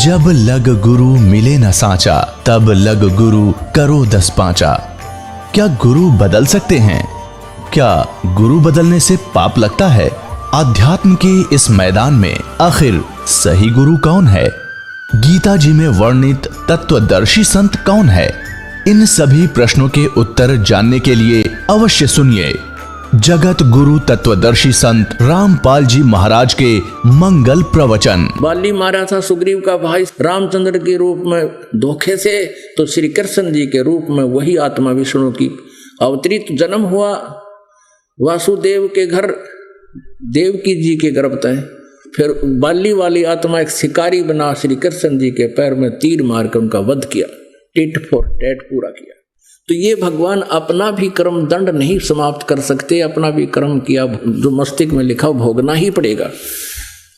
जब लग गुरु मिले न साचा, तब लग गुरु करो 10 पांचा। क्या गुरु बदल सकते हैं? क्या गुरु बदलने से पाप लगता है? आध्यात्म के इस मैदान में आखिर सही गुरु कौन है? गीता जी में वर्णित तत्वदर्शी संत कौन है? इन सभी प्रश्नों के उत्तर जानने के लिए अवश्य सुनिए जगत गुरु तत्वदर्शी संत रामपाल जी महाराज के मंगल प्रवचन। बाली मारा था सुग्रीव का भाई रामचंद्र के रूप में धोखे से, तो श्री कृष्ण जी के रूप में वही आत्मा विष्णु की अवतरित जन्म हुआ वासुदेव के घर, देवकी जी के गर्भ तय। फिर बाली वाली आत्मा एक शिकारी बना श्री कृष्ण जी के पैर में तीर मार कर उनका वध किया, टिट फॉर टैट पूरा किया। तो ये भगवान अपना भी कर्म दंड नहीं समाप्त कर सकते, अपना भी कर्म किया जो मस्तिष्क में लिखा भोगना ही पड़ेगा।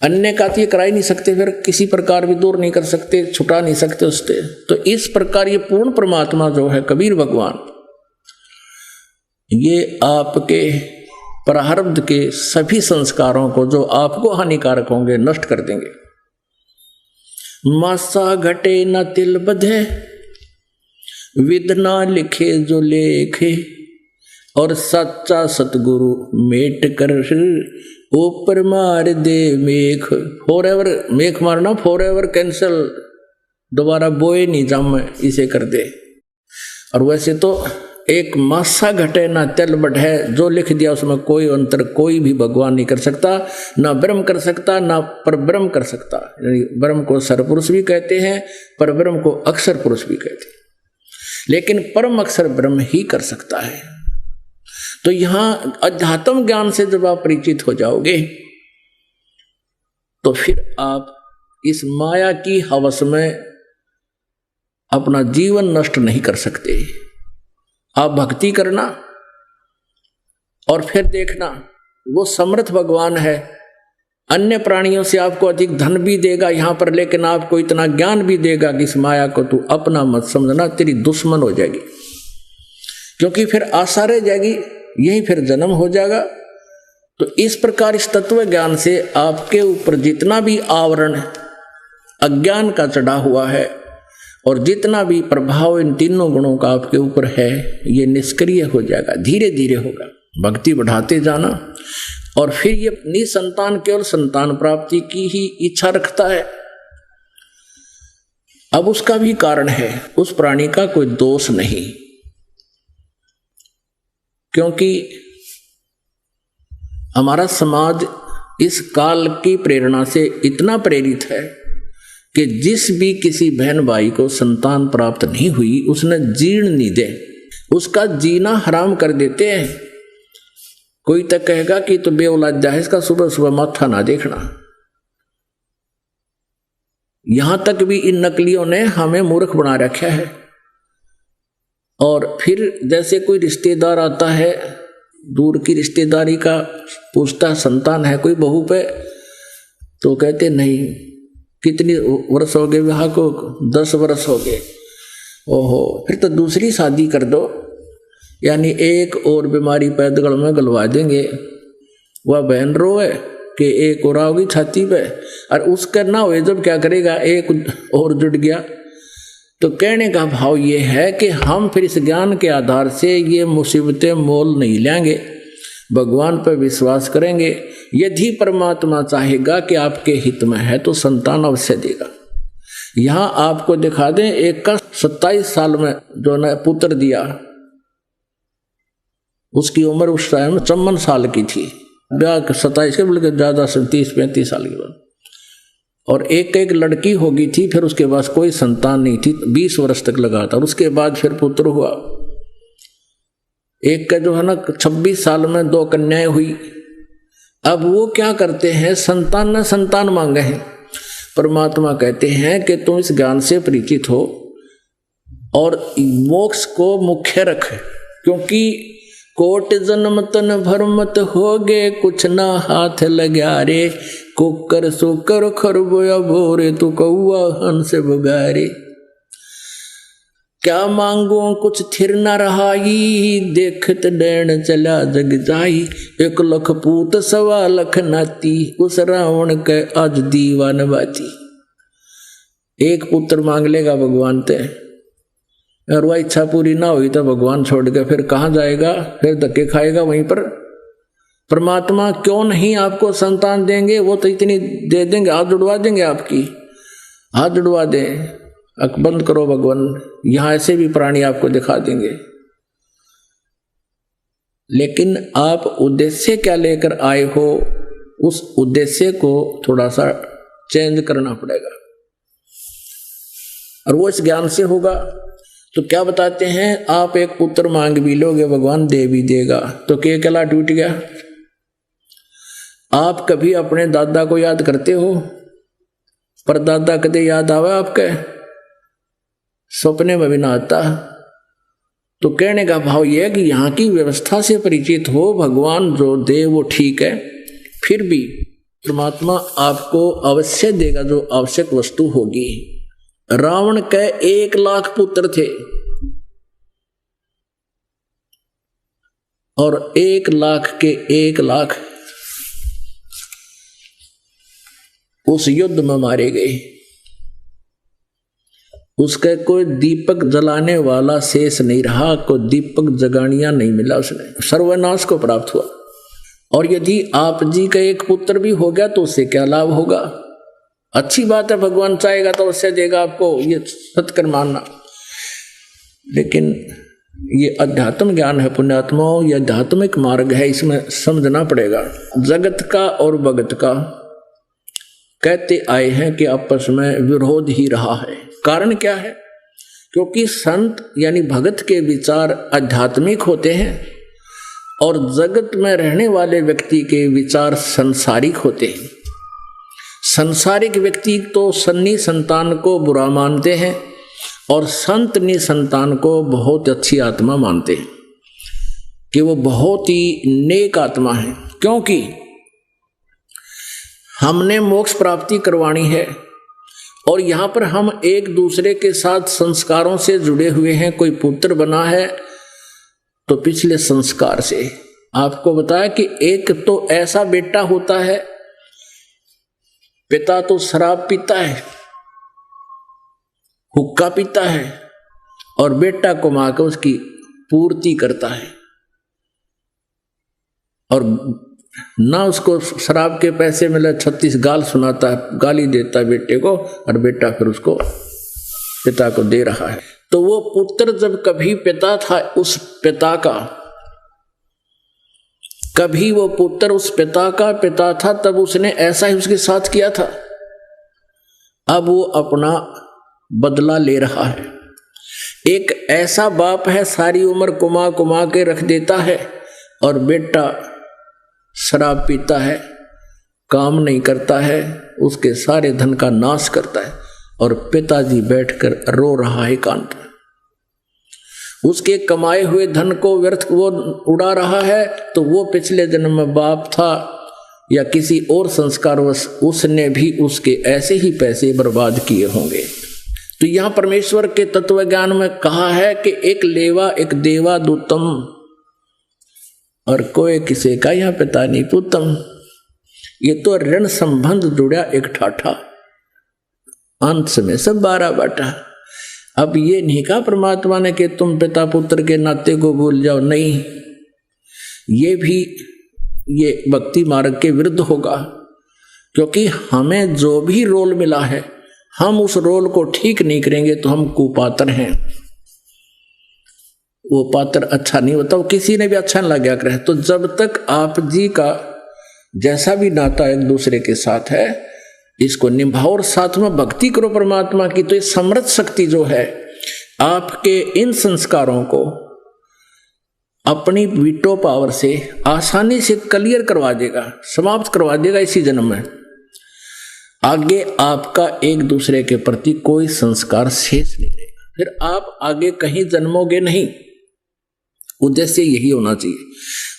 अन्य का तो ये करा ही नहीं सकते, फिर किसी प्रकार भी दूर नहीं कर सकते, छुटा नहीं सकते उससे। तो इस प्रकार ये पूर्ण परमात्मा जो है कबीर भगवान, ये आपके प्रारब्ध के सभी संस्कारों को जो आपको हानिकारक होंगे नष्ट कर देंगे। मासा घटे न तिल बधे, विद ना लिखे जो लेखे, और सच्चा सतगुरु मेट कर ऊपर मार दे मेघ। फॉरएवर मेघ मारना, फॉरएवर कैंसल, दोबारा बोए नहीं जाम इसे कर दे। और वैसे तो एक मासा घटे ना तिल बढ़े, जो लिख दिया उसमें कोई अंतर कोई भी भगवान नहीं कर सकता, ना ब्रह्म कर सकता, ना परब्रह्म कर सकता। ब्रह्म को सरपुरुष भी कहते हैं, परब्रह्म को अक्षर पुरुष भी कहते हैं, लेकिन परम अक्षर ब्रह्म ही कर सकता है। तो यहां अध्यात्म ज्ञान से जब आप परिचित हो जाओगे तो फिर आप इस माया की हवस में अपना जीवन नष्ट नहीं कर सकते। आप भक्ति करना और फिर देखना वो समर्थ भगवान है, अन्य प्राणियों से आपको अधिक धन भी देगा यहां पर, लेकिन आपको इतना ज्ञान भी देगा कि इस माया को तू अपना मत समझना, तेरी दुश्मन हो जाएगी, क्योंकि फिर आशा रह जाएगी, यही फिर जन्म हो जाएगा। तो इस प्रकार इस तत्व ज्ञान से आपके ऊपर जितना भी आवरण अज्ञान का चढ़ा हुआ है और जितना भी प्रभाव इन तीनों गुणों का आपके ऊपर है, ये निष्क्रिय हो जाएगा, धीरे धीरे होगा। भक्ति बढ़ाते जाना और फिर ये निसंतान केवल संतान प्राप्ति की ही इच्छा रखता है। अब उसका भी कारण है, उस प्राणी का कोई दोष नहीं, क्योंकि हमारा समाज इस काल की प्रेरणा से इतना प्रेरित है कि जिस भी किसी बहन भाई को संतान प्राप्त नहीं हुई उसने जीर्ण नहीं दे, उसका जीना हराम कर देते हैं। कोई तक कहेगा कि तो बेऔलाद है, इसका सुबह सुबह माथा ना देखना। यहां तक भी इन नकलियों ने हमें मूर्ख बना रखा है। और फिर जैसे कोई रिश्तेदार आता है, दूर की रिश्तेदारी का, पूछता संतान है कोई बहू पे, तो कहते नहीं, कितनी वर्ष हो गए विवाह को? 10 वर्ष हो गए। ओहो, फिर तो दूसरी शादी कर दो, यानी एक और बीमारी पैदगढ़ में गलवा देंगे। वह बहन रोए कि एक और आओगी छाती पे, और उसका ना हुए जब क्या करेगा, एक और जुड़ गया। तो कहने का भाव ये है कि हम फिर इस ज्ञान के आधार से ये मुसीबतें मोल नहीं लेंगे, भगवान पर विश्वास करेंगे। यदि परमात्मा चाहेगा कि आपके हित में है तो संतान अवश्य देगा। यहाँ आपको दिखा दें, एक का 27 साल में जो ने पुत्र दिया, उसकी उम्र उस टाइम 54 साल की थी, ब्याह 27 के बल्कि ज़्यादा से 30-35 साल के बाद। और एक लड़की हो गई थी, फिर उसके बाद कोई संतान नहीं थी, 20 वर्ष तक लगा था। उसके बाद फिर पुत्र हुआ। एक का जो है ना 26 साल में 2 कन्याएं हुई। अब वो क्या करते हैं, संतान न संतान मांगे हैं। परमात्मा कहते हैं कि तुम इस ज्ञान से परिचित हो और मोक्ष को मुख्य रख, क्योंकि कोट जन्म तन भरमत होगे, कुछ ना हाथ लग्या रे, कुकर सुकर खरगोया भोरे, तू कौआ हंस बगारे। क्या मांगो कुछ थिर न रहाई, देखत डैन चला जग जाई। 1 लाख पूत 1.25 लाख नाती, उस रावण के आज दीवान बाती। एक पुत्र मांग लेगा भगवान ते, और वह इच्छा पूरी ना हुई तो भगवान छोड़ के फिर कहाँ जाएगा, फिर धक्के खाएगा वहीं पर। परमात्मा क्यों नहीं आपको संतान देंगे, वो तो इतनी दे देंगे, हाथ जुड़वा देंगे आपकी, हाथ जुड़वा दें, अख बंद करो भगवान, यहां ऐसे भी प्राणी आपको दिखा देंगे। लेकिन आप उद्देश्य क्या लेकर आए हो, उस उद्देश्य को थोड़ा सा चेंज करना पड़ेगा, और वो इस ज्ञान से होगा। तो क्या बताते हैं, आप एक पुत्र मांग भी लोगे भगवान दे भी देगा, तो केकला टूट गया। आप कभी अपने दादा को याद करते हो, पर दादा कदे याद आवे आपके, सपने में भी ना आता। तो कहने का भाव यह है कि यहाँ की व्यवस्था से परिचित हो, भगवान जो दे वो ठीक है, फिर भी परमात्मा आपको अवश्य देगा जो आवश्यक वस्तु होगी। रावण के 1 लाख पुत्र थे, और 1 लाख के 1 लाख उस युद्ध में मारे गए। उसके कोई दीपक जलाने वाला शेष नहीं रहा, कोई दीपक जगानिया नहीं मिला, उसने सर्वनाश को प्राप्त हुआ। और यदि आप जी का एक पुत्र भी हो गया तो उससे क्या लाभ होगा? अच्छी बात है, भगवान चाहेगा तो अवश्य देगा आपको, ये सत्कर मानना। लेकिन ये अध्यात्म ज्ञान है पुण्यात्माओं, ये आध्यात्मिक मार्ग है, इसमें समझना पड़ेगा। जगत का और भगत का कहते आए हैं कि आपस में विरोध ही रहा है। कारण क्या है? क्योंकि संत यानी भगत के विचार आध्यात्मिक होते हैं और जगत में रहने वाले व्यक्ति के विचार संसारिक होते हैं। संसारिक व्यक्ति तो सन्नी संतान को बुरा मानते हैं और संत निसंतान को बहुत अच्छी आत्मा मानते हैं कि वो बहुत ही नेक आत्मा है। क्योंकि हमने मोक्ष प्राप्ति करवानी है और यहाँ पर हम एक दूसरे के साथ संस्कारों से जुड़े हुए हैं। कोई पुत्र बना है तो पिछले संस्कार से। आपको बताया कि एक तो ऐसा बेटा होता है, पिता तो शराब पीता है, हुक्का पीता है, और बेटा कमा कर उसकी पूर्ति करता है, और ना उसको शराब के पैसे मिले 36 गाल सुनाता है, गाली देता है बेटे को, और बेटा फिर उसको पिता को दे रहा है। तो वो पुत्र जब कभी पिता था उस पिता का, कभी वो पुत्र उस पिता का पिता था, तब उसने ऐसा ही उसके साथ किया था। अब वो अपना बदला ले रहा है। एक ऐसा बाप है सारी उम्र कुमा कुमा के रख देता है और बेटा शराब पीता है, काम नहीं करता है, उसके सारे धन का नाश करता है, और पिताजी बैठकर रो रहा है एकांत में। उसके कमाए हुए धन को व्यर्थ वो उड़ा रहा है, तो वो पिछले जन्म में बाप था या किसी और संस्कारवश उसने भी उसके ऐसे ही पैसे बर्बाद किए होंगे। तो यहां परमेश्वर के तत्व ज्ञान में कहा है कि एक लेवा एक देवा दूतम, और कोई किसी का यहाँ पिता नहीं पुतम। ये तो ऋण संबंध जुड़ा एक ठाठा, अंत में सब 12 बाटा। अब ये नहीं कहा परमात्मा ने कि तुम पिता पुत्र के नाते को भूल जाओ, नहीं, ये भी ये भक्ति मार्ग के विरुद्ध होगा। क्योंकि हमें जो भी रोल मिला है, हम उस रोल को ठीक नहीं करेंगे तो हम कुपात्र हैं। वो पात्र अच्छा नहीं होता, वो किसी ने भी अच्छा नहीं लगा करे। तो जब तक आप जी का जैसा भी नाता एक दूसरे के साथ है, इसको निभाओ और साथ में भक्ति करो परमात्मा की। तो ये समृद्ध शक्ति जो है आपके इन संस्कारों को अपनी वीटो पावर से आसानी से क्लियर करवा देगा, समाप्त करवा देगा इसी जन्म में। आगे आपका एक दूसरे के प्रति कोई संस्कार शेष नहीं रहेगा, फिर आप आगे कहीं जन्मोगे नहीं। उद्देश्य यही होना चाहिए।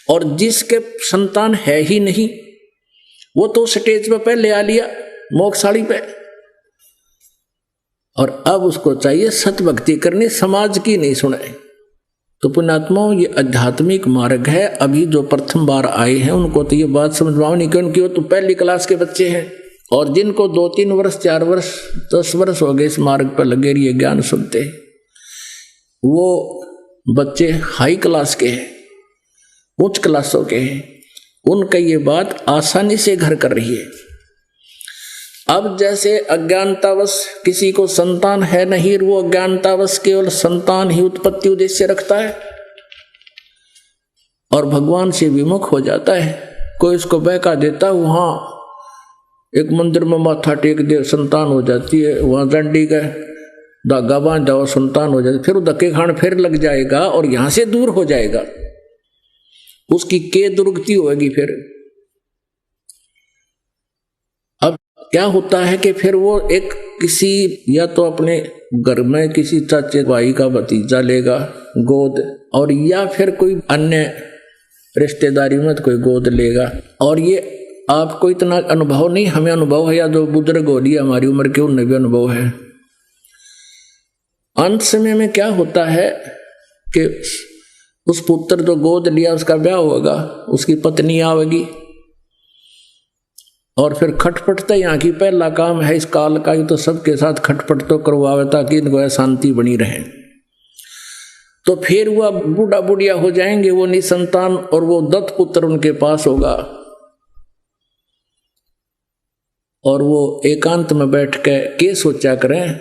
और जिसके संतान है ही नहीं, वो तो स्टेज पे पहले आ लिया मोक्षशाली पे, और अब उसको चाहिए सतभक्ति करनी, समाज की नहीं सुने। तो पुण्यात्माओं, ये आध्यात्मिक मार्ग है। अभी जो प्रथम बार आए हैं उनको तो ये बात समझ पाओ नहीं, क्योंकि वो तो पहली क्लास के बच्चे हैं और जिनको 2-3 वर्ष 4 वर्ष 10 वर्ष हो गए इस मार्ग पर लगे रहिए ज्ञान सुनते, वो बच्चे हाई क्लास के हैं, उच्च क्लासों के हैं, उनका ये बात आसानी से घर कर रही है। अब जैसे अज्ञानतावश किसी को संतान है नहीं, वो अज्ञानतावश केवल संतान ही उत्पत्ति उद्देश्य रखता है और भगवान से विमुख हो जाता है। कोई इसको बहका देता, वहां एक मंदिर में माथा टेक दे संतान हो जाती है, वहां डंडी का धागा बांध जाओ संतान हो जाती, फिर धक्के खान फिर लग जाएगा और यहां से दूर हो जाएगा, उसकी के दुर्गति होगी। फिर अब क्या होता है कि फिर वो एक किसी या तो अपने घर में किसी चाचे भाई का भतीजा लेगा गोद, और या फिर कोई अन्य रिश्तेदारी में तो कोई गोद लेगा। और ये आपको इतना अनुभव नहीं, हमें अनुभव है, या जो बुजुर्ग हो लिया हमारी उम्र के उन्हें भी अनुभव है। अंत समय में क्या होता है कि उस पुत्र जो गोद लिया उसका ब्याह होगा, उसकी पत्नी आवेगी, और फिर खटपट तो यहाँ की पहला काम है इस काल का, ही तो सबके साथ खटपट तो करवावे ताकि इनको शांति बनी रहे। तो फिर वह बूढ़ा बुढ़िया हो जाएंगे, वो निसंतान, और वो दत्त पुत्र उनके पास होगा, और वो एकांत में बैठ के सोचा करें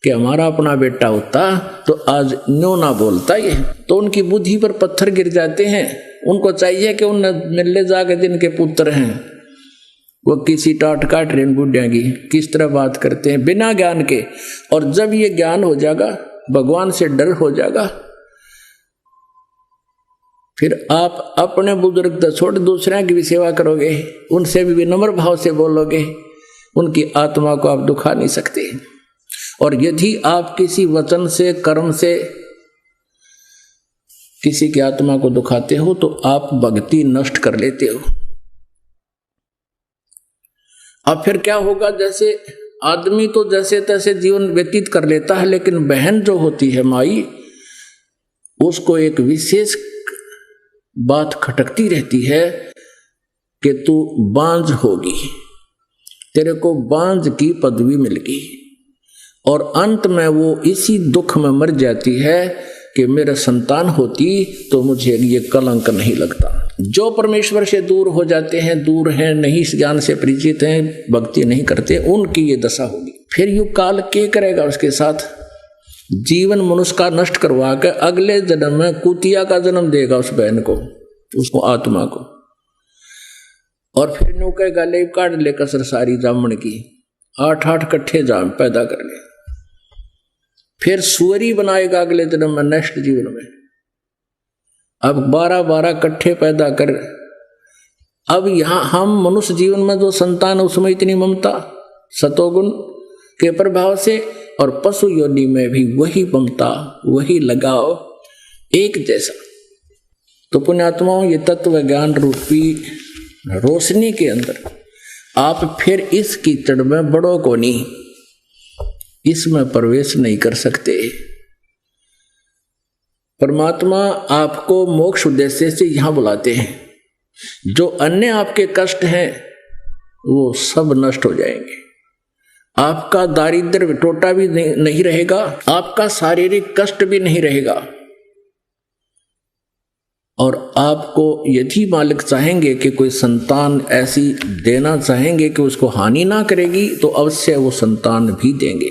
कि हमारा अपना बेटा होता तो आज न्यो ना बोलता ये। तो उनकी बुद्धि पर पत्थर गिर जाते हैं। उनको चाहिए कि उन मिलने जाके जिनके पुत्र हैं वो किसी टाट काट रहे बुढ़िया की, किस तरह बात करते हैं बिना ज्ञान के। और जब ये ज्ञान हो जाएगा, भगवान से डर हो जाएगा, फिर आप अपने बुजुर्ग तो छोड़ दूसरों की भी सेवा करोगे, उनसे भी विनम्र भाव से बोलोगे, उनकी आत्मा को आप दुखा नहीं सकते। और यदि आप किसी वचन से कर्म से किसी की आत्मा को दुखाते हो तो आप भक्ति नष्ट कर लेते हो। अब फिर क्या होगा, जैसे आदमी तो जैसे तैसे जीवन व्यतीत कर लेता है, लेकिन बहन जो होती है माई, उसको एक विशेष बात खटकती रहती है कि तू बांझ होगी, तेरे को बांझ की पदवी मिल गई। और अंत में वो इसी दुख में मर जाती है कि मेरा संतान होती तो मुझे ये कलंक नहीं लगता। जो परमेश्वर से दूर हो जाते हैं, दूर हैं, नहीं इस ज्ञान से परिचित हैं, भक्ति नहीं करते, उनकी ये दशा होगी। फिर यू काल क्या करेगा उसके साथ, जीवन मनुष्य का नष्ट करवा कर अगले जन्म में कुतिया का जन्म देगा उस बहन को, उसको आत्मा को। और फिर नो कहेगा ले काट ले कसर सारी जामन की, 8-8 कट्ठे जाम पैदा कर ले, फिर सुअरी बनाएगा अगले जन्म में, नेक्स्ट जीवन में। अब 12-12 कट्ठे पैदा कर। अब यहां हम मनुष्य जीवन में जो संतान है उसमें इतनी ममता सतोगुण के प्रभाव से, और पशु योनि में भी वही ममता, वही लगाव एक जैसा। तो पुण्यात्माओं, ये तत्व ज्ञान रूपी रोशनी के अंदर आप फिर इस कीचड़ में बड़ो को नहीं, इसमें प्रवेश नहीं कर सकते। परमात्मा आपको मोक्ष उद्देश्य से यहां बुलाते हैं। जो अन्य आपके कष्ट हैं वो सब नष्ट हो जाएंगे। आपका दारिद्र्य टोटा भी नहीं रहेगा, आपका शारीरिक कष्ट भी नहीं रहेगा। और आपको यदि मालिक चाहेंगे कि कोई संतान ऐसी देना चाहेंगे कि उसको हानि ना करेगी, तो अवश्य वो संतान भी देंगे।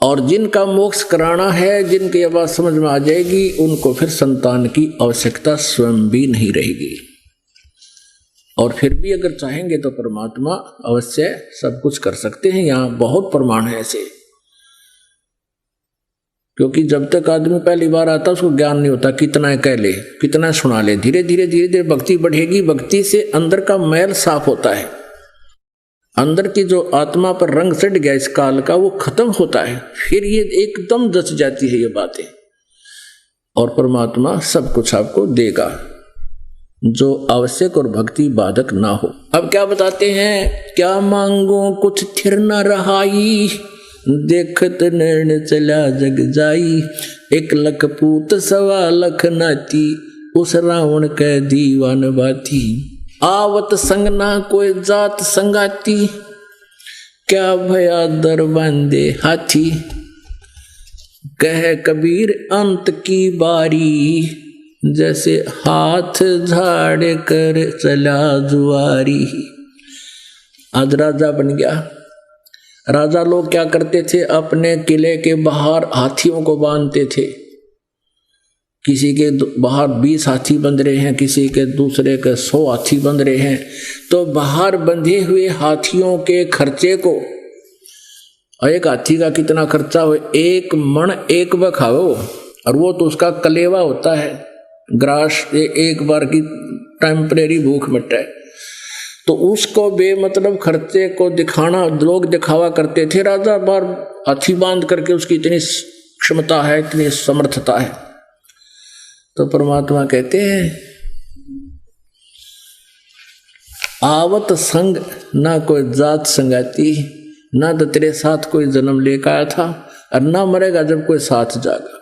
और जिनका मोक्ष कराना है, जिनकी ये बात समझ में आ जाएगी, उनको फिर संतान की आवश्यकता स्वयं भी नहीं रहेगी। और फिर भी अगर चाहेंगे तो परमात्मा अवश्य सब कुछ कर सकते हैं। यहाँ बहुत प्रमाण है ऐसे, क्योंकि जब तक आदमी पहली बार आता उसको ज्ञान नहीं होता, कितना कह ले, कितना सुना ले। धीरे धीरे भक्ति बढ़ेगी, भक्ति से अंदर का मैल साफ होता है, अंदर की जो आत्मा पर रंग चढ़ गया इस काल का वो खत्म होता है। फिर ये एकदम जच जाती है ये बातें, और परमात्मा सब कुछ आपको देगा जो आवश्यक और भक्ति बाधक ना हो। अब क्या बताते हैं, क्या मांगो कुछ थिर न रहाई, देखत नैन चला जग जाई, 1 लख पूत 1.25 लाख नाती, उस रावण के दीवान बाती। आवत संग ना कोई जात संगाती, क्या भया दर बांधे हाथी। कह कबीर अंत की बारी, जैसे हाथ झाड़ कर चला जुआरी। आज राजा बन गया। राजा लोग क्या करते थे, अपने किले के बाहर हाथियों को बांधते थे। किसी के बाहर 20 हाथी बंध रहे हैं, किसी के दूसरे के 100 हाथी बंध रहे हैं। तो बाहर बंधे हुए हाथियों के खर्चे को, एक हाथी का कितना खर्चा हो, 1 मण 1 बखाओ, और वो तो उसका कलेवा होता है, ग्रास, एक बार की टेम्परेरी भूख मिटे। तो उसको बेमतलब खर्चे को दिखाना, लोग दिखावा करते थे, राजा बार हाथी बांध करके उसकी इतनी क्षमता है, इतनी समर्थता है। तो परमात्मा कहते हैं आवत संग ना कोई जात संगाती, ना तो तेरे साथ कोई जन्म लेकर आया था, और ना मरेगा जब कोई साथ जाएगा।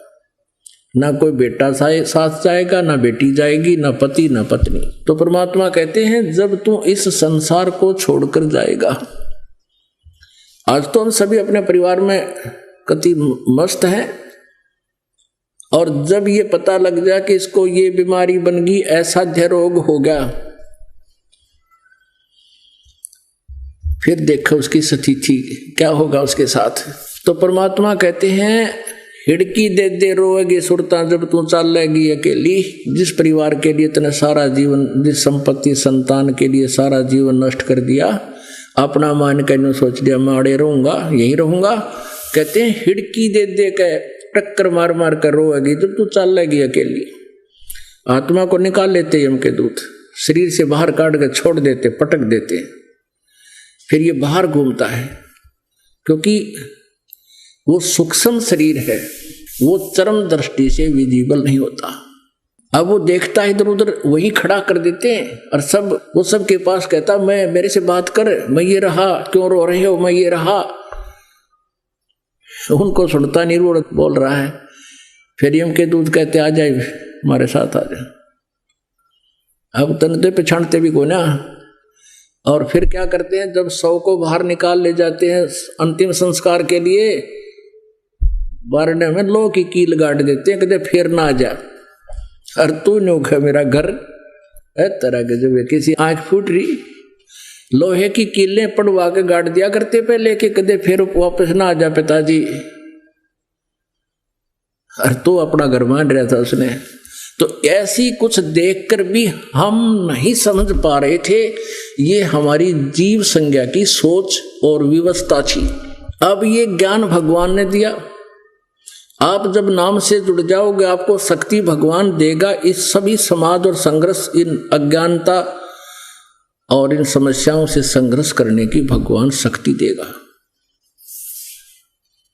ना कोई बेटा साथ जाएगा, ना बेटी जाएगी, ना पति ना पत्नी। तो परमात्मा कहते हैं जब तू इस संसार को छोड़कर जाएगा, आज तो हम सभी अपने परिवार में कति मस्त हैं, और जब ये पता लग जाए कि इसको ये बीमारी बन गई, ऐसा रोग हो गया, फिर देखो उसकी स्थिति क्या होगा उसके साथ। तो परमात्मा कहते हैं हिड़की दे दे रोएगी सुरता, जब तू चलेगी अकेली। जिस परिवार के लिए तूने सारा जीवन, जिस संपत्ति संतान के लिए सारा जीवन नष्ट कर दिया, अपना मान कर सोच दिया मैं अड़े रहूंगा, यही रहूंगा। कहते हैं हिड़की दे दे के टक्कर मार मार कर रोएगी जब तू चलेगी अकेली। आत्मा को निकाल लेते यम के दूत, शरीर से बाहर काट कर छोड़ देते, पटक देते, फिर ये बाहर घूमता है, क्योंकि वो सूक्ष्म शरीर है, वो चरम दृष्टि से विजिबल नहीं होता। अब वो देखता है इधर उधर, वही खड़ा कर देते हैं, और वो सब के पास कहता मैं, मेरे से बात कर, मैं ये रहा, क्यों रो रहे हो, मैं ये रहा। उनको सुनता नहीं, रो बोल रहा है। फिर यम के दूत कहते आ जाए, हमारे साथ आ जाए। अब तनते पछाड़ते भी को ना। और फिर क्या करते हैं, जब 100 को बाहर निकाल ले जाते हैं अंतिम संस्कार के लिए, बारने में लोह की कील गाड़ देते हैं, कहते फिर ना जा, और तू नोखा मेरा घर तरह के। जब किसी आंख फूट रही, लोहे की कीलें पड़वा के गाड़ दिया करते पहले, कि कदे फिर वापस ना आ जा पिताजी, और तू अपना घर मान रहा था उसने। तो ऐसी कुछ देखकर भी हम नहीं समझ पा रहे थे, ये हमारी जीव संज्ञा की सोच और व्यवस्था थी। अब ये ज्ञान भगवान ने दिया। आप जब नाम से जुड़ जाओगे, आपको शक्ति भगवान देगा इस सभी समाज और संघर्ष, इन अज्ञानता और इन समस्याओं से संघर्ष करने की भगवान शक्ति देगा।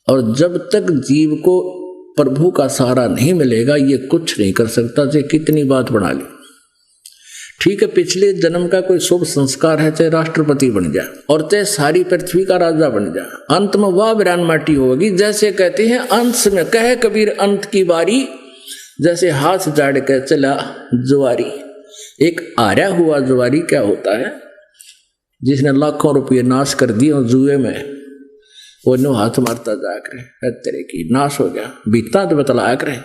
और जब तक जीव को प्रभु का सहारा नहीं मिलेगा, ये कुछ नहीं कर सकता, चाहे कितनी बात बना ले। ठीक है, पिछले जन्म का कोई शुभ संस्कार है, चाहे राष्ट्रपति बन जाए और चाहे सारी पृथ्वी का राजा बन जाए, अंत में वह वीरान माटी होगी। जैसे कहते हैं अंत में कहे कबीर अंत की बारी, जैसे हाथ झाड़ के चला जुआरी। एक आर्या हुआ जुआरी क्या होता है, जिसने लाखों रुपये नाश कर दिए और जुए में, वो नो हाथ मारता जा करे तेरे की नाश हो गया, बीता तो बतलाया करे,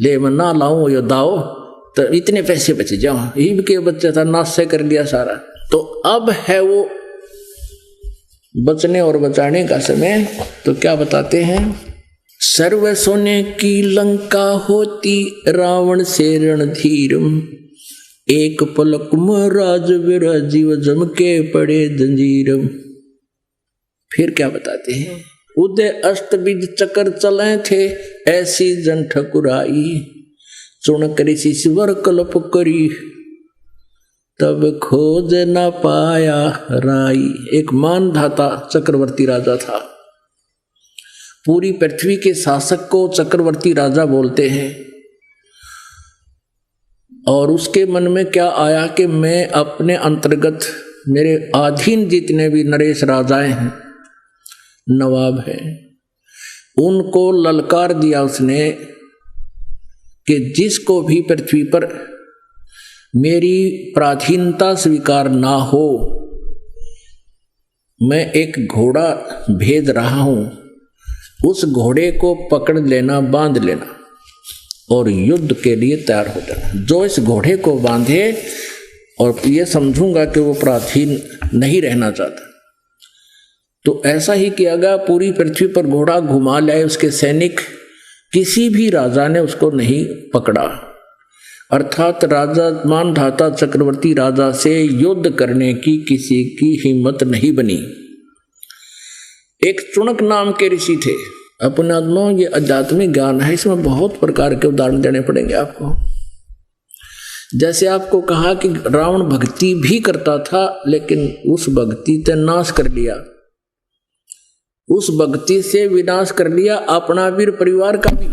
ले मैं ना लाऊं यो दाओ तो इतने पैसे बच जाओ, ईब के बच्चे था नाश से कर लिया सारा। तो अब है वो बचने और बचाने का समय। तो क्या बताते हैं, सर्व सोने की लंका होती रावण से रणधीरम, एक पलक में राजवीर जीव जम के पड़े जंजीरम। फिर क्या बताते हैं, उदय अस्त बीज चक्र चले थे ऐसी जन ठकुराई, चुन करी शिवर कल्प करी तब खोज न पाया राई। एक मानधाता चक्रवर्ती राजा था, पूरी पृथ्वी के शासक को चक्रवर्ती राजा बोलते हैं। और उसके मन में क्या आया कि मैं अपने अंतर्गत, मेरे अधीन जितने भी नरेश राजाएं हैं, नवाब है, उनको ललकार दिया उसने कि जिसको भी पृथ्वी पर मेरी प्राचीनता स्वीकार ना हो, मैं एक घोड़ा भेज रहा हूं, उस घोड़े को पकड़ लेना, बांध लेना और युद्ध के लिए तैयार हो जाना। जो इस घोड़े को बांधे और ये समझूंगा कि वो प्राचीन नहीं रहना चाहता, तो ऐसा ही किया गया। पूरी पृथ्वी पर घोड़ा घुमा लाए उसके सैनिक, किसी भी राजा ने उसको नहीं पकड़ा। अर्थात राजा मानधाता चक्रवर्ती राजा से युद्ध करने की किसी की हिम्मत नहीं बनी। एक चुणक नाम के ऋषि थे। अपने आत्माओं, ये आध्यात्मिक ज्ञान है, इसमें बहुत प्रकार के उदाहरण देने पड़ेंगे आपको। जैसे आपको कहा कि रावण भक्ति भी करता था, लेकिन उस भक्ति से नाश कर लिया, उस भक्ति से विनाश कर लिया अपना भी परिवार का भी।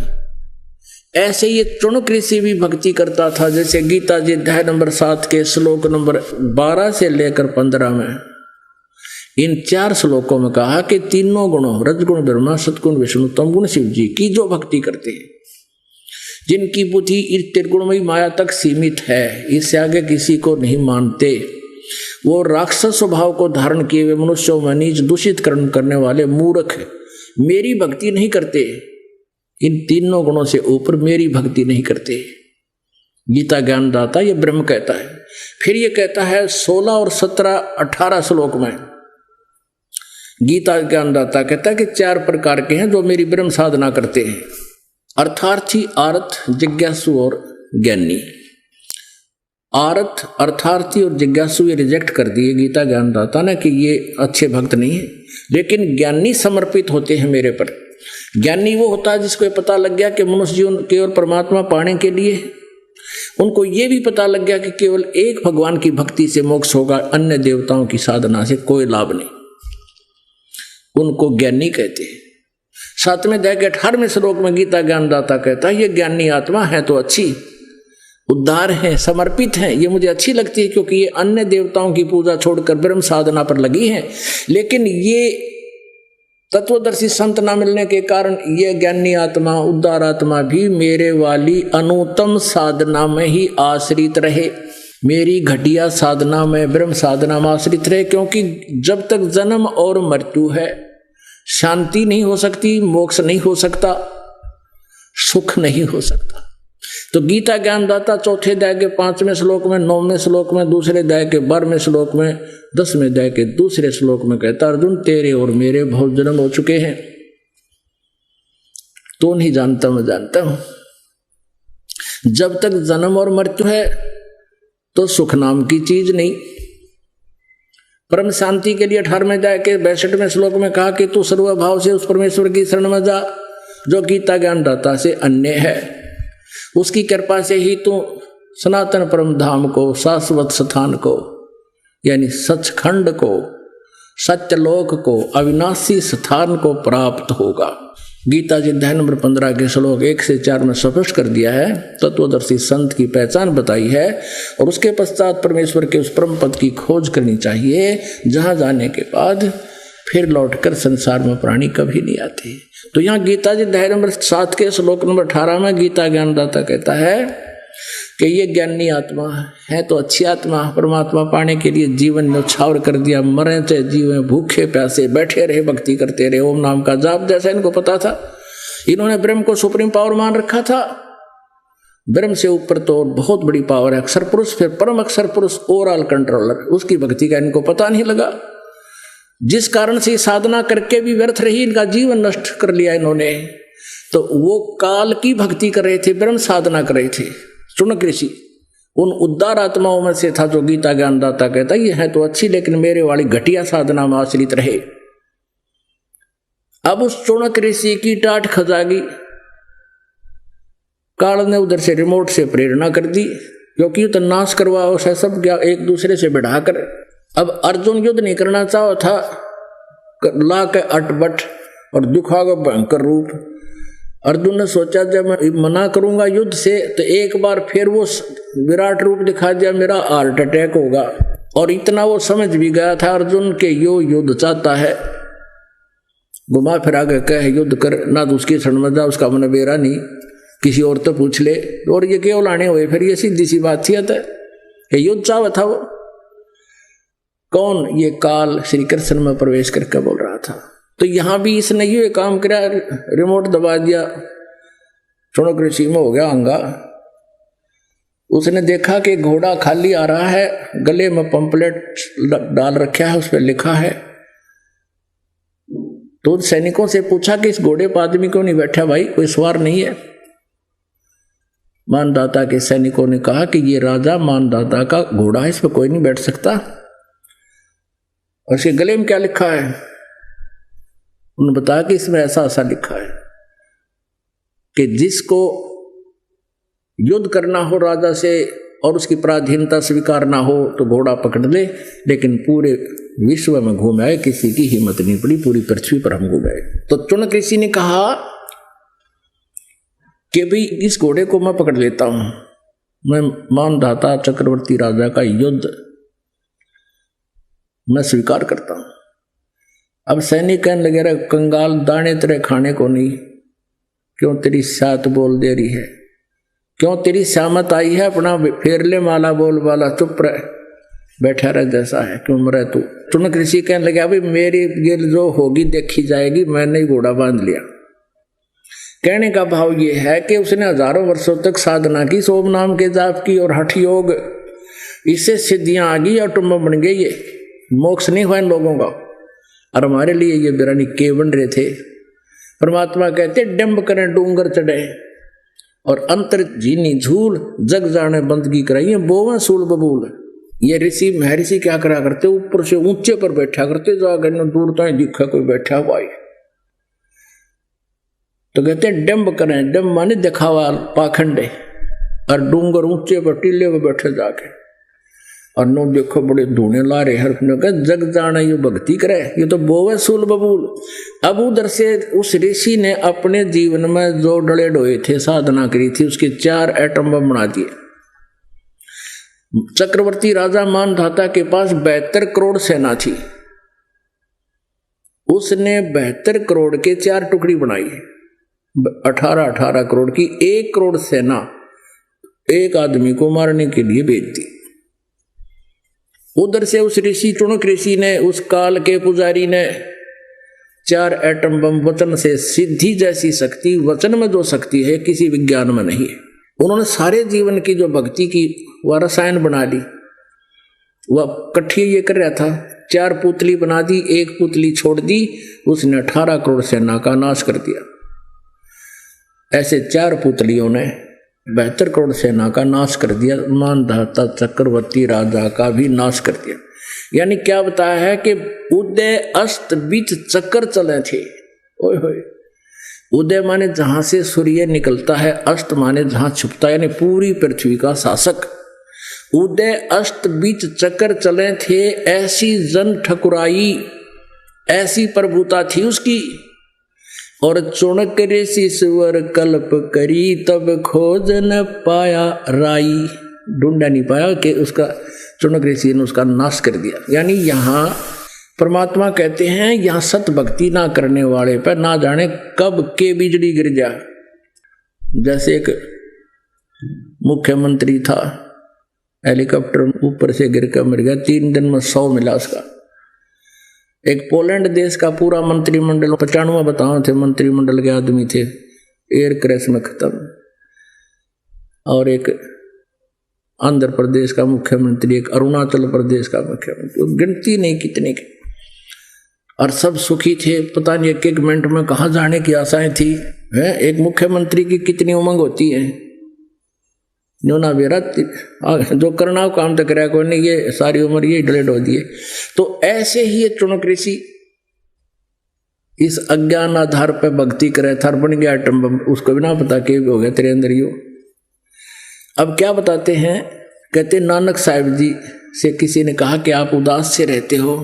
ऐसे ये चुणक ऋषि भी भक्ति करता था। जैसे गीता जी अध्याय नंबर 7 के श्लोक नंबर 12 से लेकर 15 में इन 4 श्लोकों में कहा कि तीनों गुणों रजगुण ब्रह्मा, सतगुण विष्णु, तमगुण शिव जी की जो भक्ति करते हैं, जिनकी बुद्धि इस त्रिगुणमयी माया तक सीमित है, इससे आगे किसी को नहीं मानते, वो राक्षस स्वभाव को धारण किए हुए मनुष्यों में नीच दूषित कर्म करने वाले मूर्ख मेरी भक्ति नहीं करते। इन तीनों गुणों से ऊपर मेरी भक्ति नहीं करते। गीता ज्ञानदाता ये ब्रह्म कहता है। फिर ये कहता है 16 और 17 18 श्लोक में गीता ज्ञानदाता कहता है कि 4 प्रकार के हैं जो मेरी ब्रह्म साधना करते हैं, अर्थार्थी, आर्थ, जिज्ञासु और ज्ञानी। आर्थ, अर्थार्थी और जिज्ञासु ये रिजेक्ट कर दिए गीता ज्ञानदाता ने कि ये अच्छे भक्त नहीं है, लेकिन ज्ञानी समर्पित होते हैं मेरे पर। ज्ञानी वो होता है जिसको ये पता लग गया कि मनुष्य जीवन केवल परमात्मा पाने के लिए है। उनको ये भी पता लग गया कि केवल एक भगवान की भक्ति से मोक्ष होगा, अन्य देवताओं की साधना से कोई लाभ नहीं। उनको ज्ञानी कहते हैं। 7वें अध्याय के 18वें श्लोक में गीता ज्ञानदाता कहता है ये ज्ञानी आत्मा है तो अच्छी, उद्धार है, समर्पित है, ये मुझे अच्छी लगती है, क्योंकि ये अन्य देवताओं की पूजा छोड़कर ब्रह्म साधना पर लगी है। लेकिन ये तत्वदर्शी संत ना मिलने के कारण ये ज्ञानी आत्मा, उद्धार आत्मा भी मेरे वाली अनुत्तम साधना में ही आश्रित रहे, मेरी घटिया साधना में, ब्रह्म साधना में आश्रित रहे। क्योंकि जब तक जन्म और मृत्यु है, शांति नहीं हो सकती, मोक्ष नहीं हो सकता, सुख नहीं हो सकता। तो गीता ज्ञानदाता 4थे अध्याय के 5वें श्लोक में, 9वें श्लोक में, 2रे अध्याय के 12वें श्लोक में, 10वें अध्याय के 2रे श्लोक में कहता अर्जुन तेरे और मेरे बहुत जन्म हो चुके हैं, तो नहीं जानता, मैं जानता हूं। जब तक जन्म और मृत्यु है तो सुख नाम की चीज नहीं। परम शांति के लिए 18वें अध्याय के 62वें श्लोक में कहा कि तू सर्वभाव से उस परमेश्वर की शरण में जा जो गीता ज्ञानदाता से अन्य है। उसकी कृपा से ही तू सनातन परम धाम को, शाश्वत स्थान को, यानी सचखंड को, सत्यलोक को, अविनाशी स्थान को प्राप्त होगा। गीता जी अध्याय नंबर 15 के श्लोक 1 से 4 में स्पष्ट कर दिया है, तत्वदर्शी संत की पहचान बताई है, और उसके पश्चात परमेश्वर के उस परम पद की खोज करनी चाहिए जहां जाने के बाद फिर लौटकर संसार में प्राणी कभी नहीं आते। तो यहाँ गीता जी अध्याय नंबर 7 के श्लोक नंबर 18 में गीता ज्ञानदाता कहता है कि ये ज्ञानी आत्मा है तो अच्छी आत्मा, परमात्मा पाने के लिए जीवन में उछावर कर दिया, मरे चाहे जीवे, भूखे प्यासे बैठे रहे, भक्ति करते रहे, ओम नाम का जाप, जैसा इनको पता था। इन्होंने ब्रह्म को सुप्रीम पावर मान रखा था। ब्रह्म से ऊपर तो बहुत बड़ी पावर है अक्षर पुरुष, फिर परम अक्षर पुरुष, ओवरऑल कंट्रोलर, उसकी भक्ति का इनको पता नहीं लगा, जिस कारण से साधना करके भी व्यर्थ रही, इनका जीवन नष्ट कर लिया इन्होंने। तो वो काल की भक्ति कर रहे थे, ब्रह्म साधना कर रहे थे। चुणक ऋषि उन उद्धार आत्माओं में से था जो गीता ज्ञानदाता कहता ये है तो अच्छी, लेकिन मेरे वाली घटिया साधना में आश्रित रहे। अब उस चुणक ऋषि की टाट खजागी काल ने उधर से रिमोट से प्रेरणा कर दी, क्योंकि तो नाश करवाओ सब क्या एक दूसरे से बढ़ाकर। अब अर्जुन युद्ध नहीं करना चाहो था, ला के अटबट और दिखाओ भयंकर रूप। अर्जुन ने सोचा जब मैं मना करूंगा युद्ध से तो एक बार फिर वो विराट रूप दिखा दिया, मेरा हार्ट अटैक होगा। और इतना वो समझ भी गया था अर्जुन के यो युद्ध चाहता है, घुमा फिरा के कहे युद्ध कर, ना तो उसकी शरण में जा, उसका मन बेरा नहीं, किसी और तो पूछ ले। और ये क्यों लाने हुए, फिर ये सीधी सी बात थी। कि युद्ध चाहता था वो। कौन? ये काल श्री कृष्ण में प्रवेश करके बोल रहा था। तो यहां भी इसने ये काम किया, रिमोट दबा दिया, चुनक ऋषि में हो गया अंगा। उसने देखा कि घोड़ा खाली आ रहा है, गले में पंपलेट डाल रखा है, उस पर लिखा है। तो सैनिकों से पूछा कि इस घोड़े पर आदमी क्यों नहीं बैठा भाई, कोई सवार नहीं है? मानदाता के सैनिकों ने कहा कि ये राजा मानदाता का घोड़ा है, इस पर कोई नहीं बैठ सकता। और इसके गले में क्या लिखा है? उन्होंने बताया कि इसमें ऐसा ऐसा लिखा है कि जिसको युद्ध करना हो राजा से और उसकी पराधीनता स्वीकार ना हो तो घोड़ा पकड़ ले, लेकिन पूरे विश्व में घूम आए, किसी की हिम्मत नहीं पड़ी, पूरी पृथ्वी पर हम घूम आए। तो चुनक ऋषि ने कहा कि भाई इस घोड़े को मैं पकड़ लेता हूं, मैं मानधाता चक्रवर्ती राजा का युद्ध मैं स्वीकार करता हूं। अब सैनिक कहने लगे, रे कंगाल, दाने तेरे खाने को नहीं, क्यों तेरी सात बोल दे रही है, क्यों तेरी सामत आई है, अपना फेर ले माला बोल वाला, चुप रह, बैठा रह जैसा है, क्यों मरे तू? चुनक ऋषि कहने लगे, अभी मेरी गिल जो होगी देखी जाएगी, मैंने घोड़ा बांध लिया। कहने का भाव ये है कि उसने हजारों वर्षों तक साधना की, सोम नाम के जाप की और हठ योग, इससे सिद्धियां आ गई, ऑटोम बन गई, ये मोक्ष नहीं हुआ इन लोगों का। और हमारे लिए ये बिरानी के बन रहे थे। परमात्मा कहते डंब करें डूंगर चढ़े और अंतर जीनी झूल, जग जाने बंदगी कराइए बोवा सूल बबूल। ये ऋषि महर्षि क्या करा करते, ऊपर से ऊंचे पर बैठा करते, जाकर दूर तक दिखा कोई बैठा हुआ है। तो कहते हैं डंब करें, डंब माने दिखावा, पाखंडे, और डूंगर ऊंचे पर टीले पर बैठे जाके, और नो देखो बड़े धूने ला रहे हर जग जाना, ये भक्ति करे, ये तो बोवे सूल बबूल। अब उधर से उस ऋषि ने अपने जीवन में जो डले डोए थे, साधना करी थी, उसके 4 एटम बम बना दिए। चक्रवर्ती राजा मानधाता के पास 72 करोड़ सेना थी, उसने 72 करोड़ के 4 टुकड़ी बनाई, 18 करोड़ की 1 करोड़ सेना एक आदमी को मारने के लिए भेज दी। उधर से उस ऋषि चुनक ऋषि ने, उस काल के पुजारी ने 4 एटम बम, वचन से सिद्धि जैसी शक्ति, वचन में जो शक्ति है किसी विज्ञान में नहीं है। उन्होंने सारे जीवन की जो भक्ति की वह रसायन बना ली, वह कट्ठी ये कर रहा था, 4 पुतली बना दी, 1 पुतली छोड़ दी, उसने 18 करोड़ सेना का नाश कर दिया। ऐसे 4 पुतलियों ने 72 करोड़ सेना का नाश कर दिया, मानधाता चक्रवर्ती राजा का भी नाश कर दिया। यानी क्या बताया है कि उदय अस्त बीच चक्कर चले थे। ओए होए, उदय माने जहां से सूर्य निकलता है, अस्त माने जहां छुपता है, यानी पूरी पृथ्वी का शासक। उदय अस्त बीच चक्कर चले थे, ऐसी जन ठकुराई, ऐसी प्रभुता थी उसकी। और चुनक ऋषि स्वर कल्प करी, तब खोज न पाया राई, ढूंढा नहीं पाया कि उसका चुनक ऋषि ने उसका नाश कर दिया। यानी यहाँ परमात्मा कहते हैं, यहाँ सत भक्ति ना करने वाले पर ना जाने कब के बिजली गिर जा। जैसे एक मुख्यमंत्री था, हेलीकॉप्टर ऊपर से गिर कर मर गया, 3 दिन में 100 मिला उसका। एक पोलैंड देश का पूरा मंत्रिमंडल, 95 बताओ थे मंत्रिमंडल के आदमी थे, एयर क्रैश में खत्म। और एक आंध्र प्रदेश का मुख्यमंत्री, एक अरुणाचल प्रदेश का मुख्यमंत्री, गिनती नहीं कितने के, और सब सुखी थे। पता नहीं एक मिनट में कहाँ जाने की आशाएं थी। एक मुख्यमंत्री की कितनी उमंग होती है, जो ना बेरा जो करना हो काम तो कराया कोई नहीं, ये सारी उम्र ये डिलेट हो दिए। तो ऐसे ही ये चुनक ऋषि इस अज्ञान आधार पर भक्ति करे था, बन गया आइटम बम, उसको भी ना पता कि हो गया तेरे अंदर यो। अब क्या बताते हैं, कहते नानक साहिब जी से किसी ने कहा कि आप उदास से रहते हो,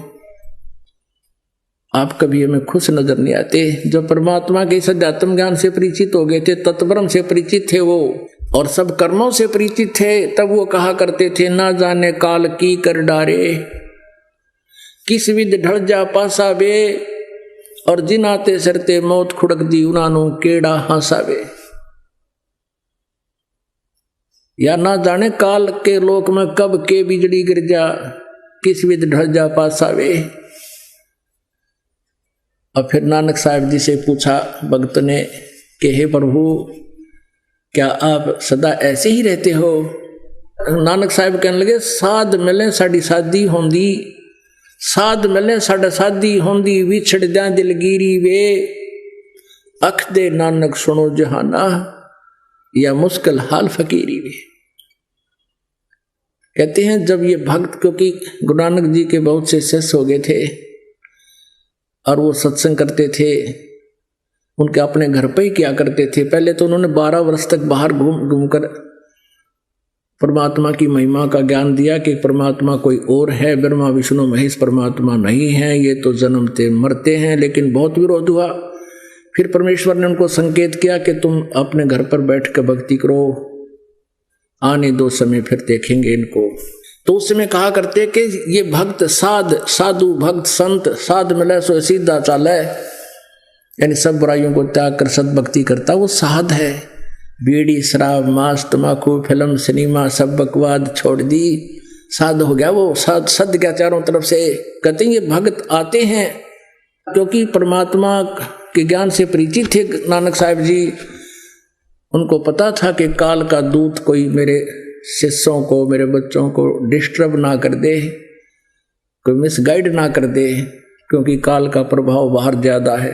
आप कभी हमें खुश नजर नहीं आते। जो परमात्मा के सध्यात्म ज्ञान से परिचित हो गए थे, तत्वरम से परिचित थे वो, और सब कर्मों से परिचित थे, तब वो कहा करते थे, ना जाने काल की कर डारे, किस विद ढल जा पासावे, और जिन आते सरते मौत खुड़क दी उनानू केड़ा हासावे। या ना जाने काल के लोक में कब के बिजली गिर जा, किस विध ढल जा पासावे। और फिर नानक साहब जी से पूछा भक्त ने कि हे प्रभु, क्या आप सदा ऐसे ही रहते हो? नानक साहब कहने लगे, साध मिले साड़ी शादी होंदी, साध मिले साड़ा शादी होंदी, विछड़ जा दिलगिरी वे, अख दे नानक सुनो जहाना, या मुश्किल हाल फकीरी वे। कहते हैं जब ये भक्त, क्योंकि गुरु नानक जी के बहुत से शिष्य हो गए थे और वो सत्संग करते थे, उनके अपने घर पे ही क्या करते थे। पहले तो उन्होंने 12 वर्ष तक बाहर घूम कर परमात्मा की महिमा का ज्ञान दिया कि परमात्मा कोई और है, ब्रह्मा विष्णु महेश परमात्मा नहीं है, ये तो जन्मते मरते हैं। लेकिन बहुत विरोध हुआ। फिर परमेश्वर ने उनको संकेत किया कि तुम अपने घर पर बैठ कर भक्ति करो, आने दो समय फिर देखेंगे इनको। तो उस समय कहा करते कि ये भक्त साधु भक्त संत साध मिले सो सीधा चाले, यानी सब बुराइयों को त्याग कर सद्भक्ति करता वो साध है। बीड़ी शराब मांस तम्बाकू फिल्म सिनेमा सब बकवाद छोड़ दी, साध हो गया वो, सद गया चारों तरफ से। कहते हैं ये भक्त आते हैं क्योंकि परमात्मा के ज्ञान से परिचित थे नानक साहब जी। उनको पता था कि काल का दूत कोई मेरे शिष्यों को, मेरे बच्चों को डिस्टर्ब ना कर दे, कोई मिसगाइड ना कर दे, क्योंकि काल का प्रभाव बाहर ज्यादा है।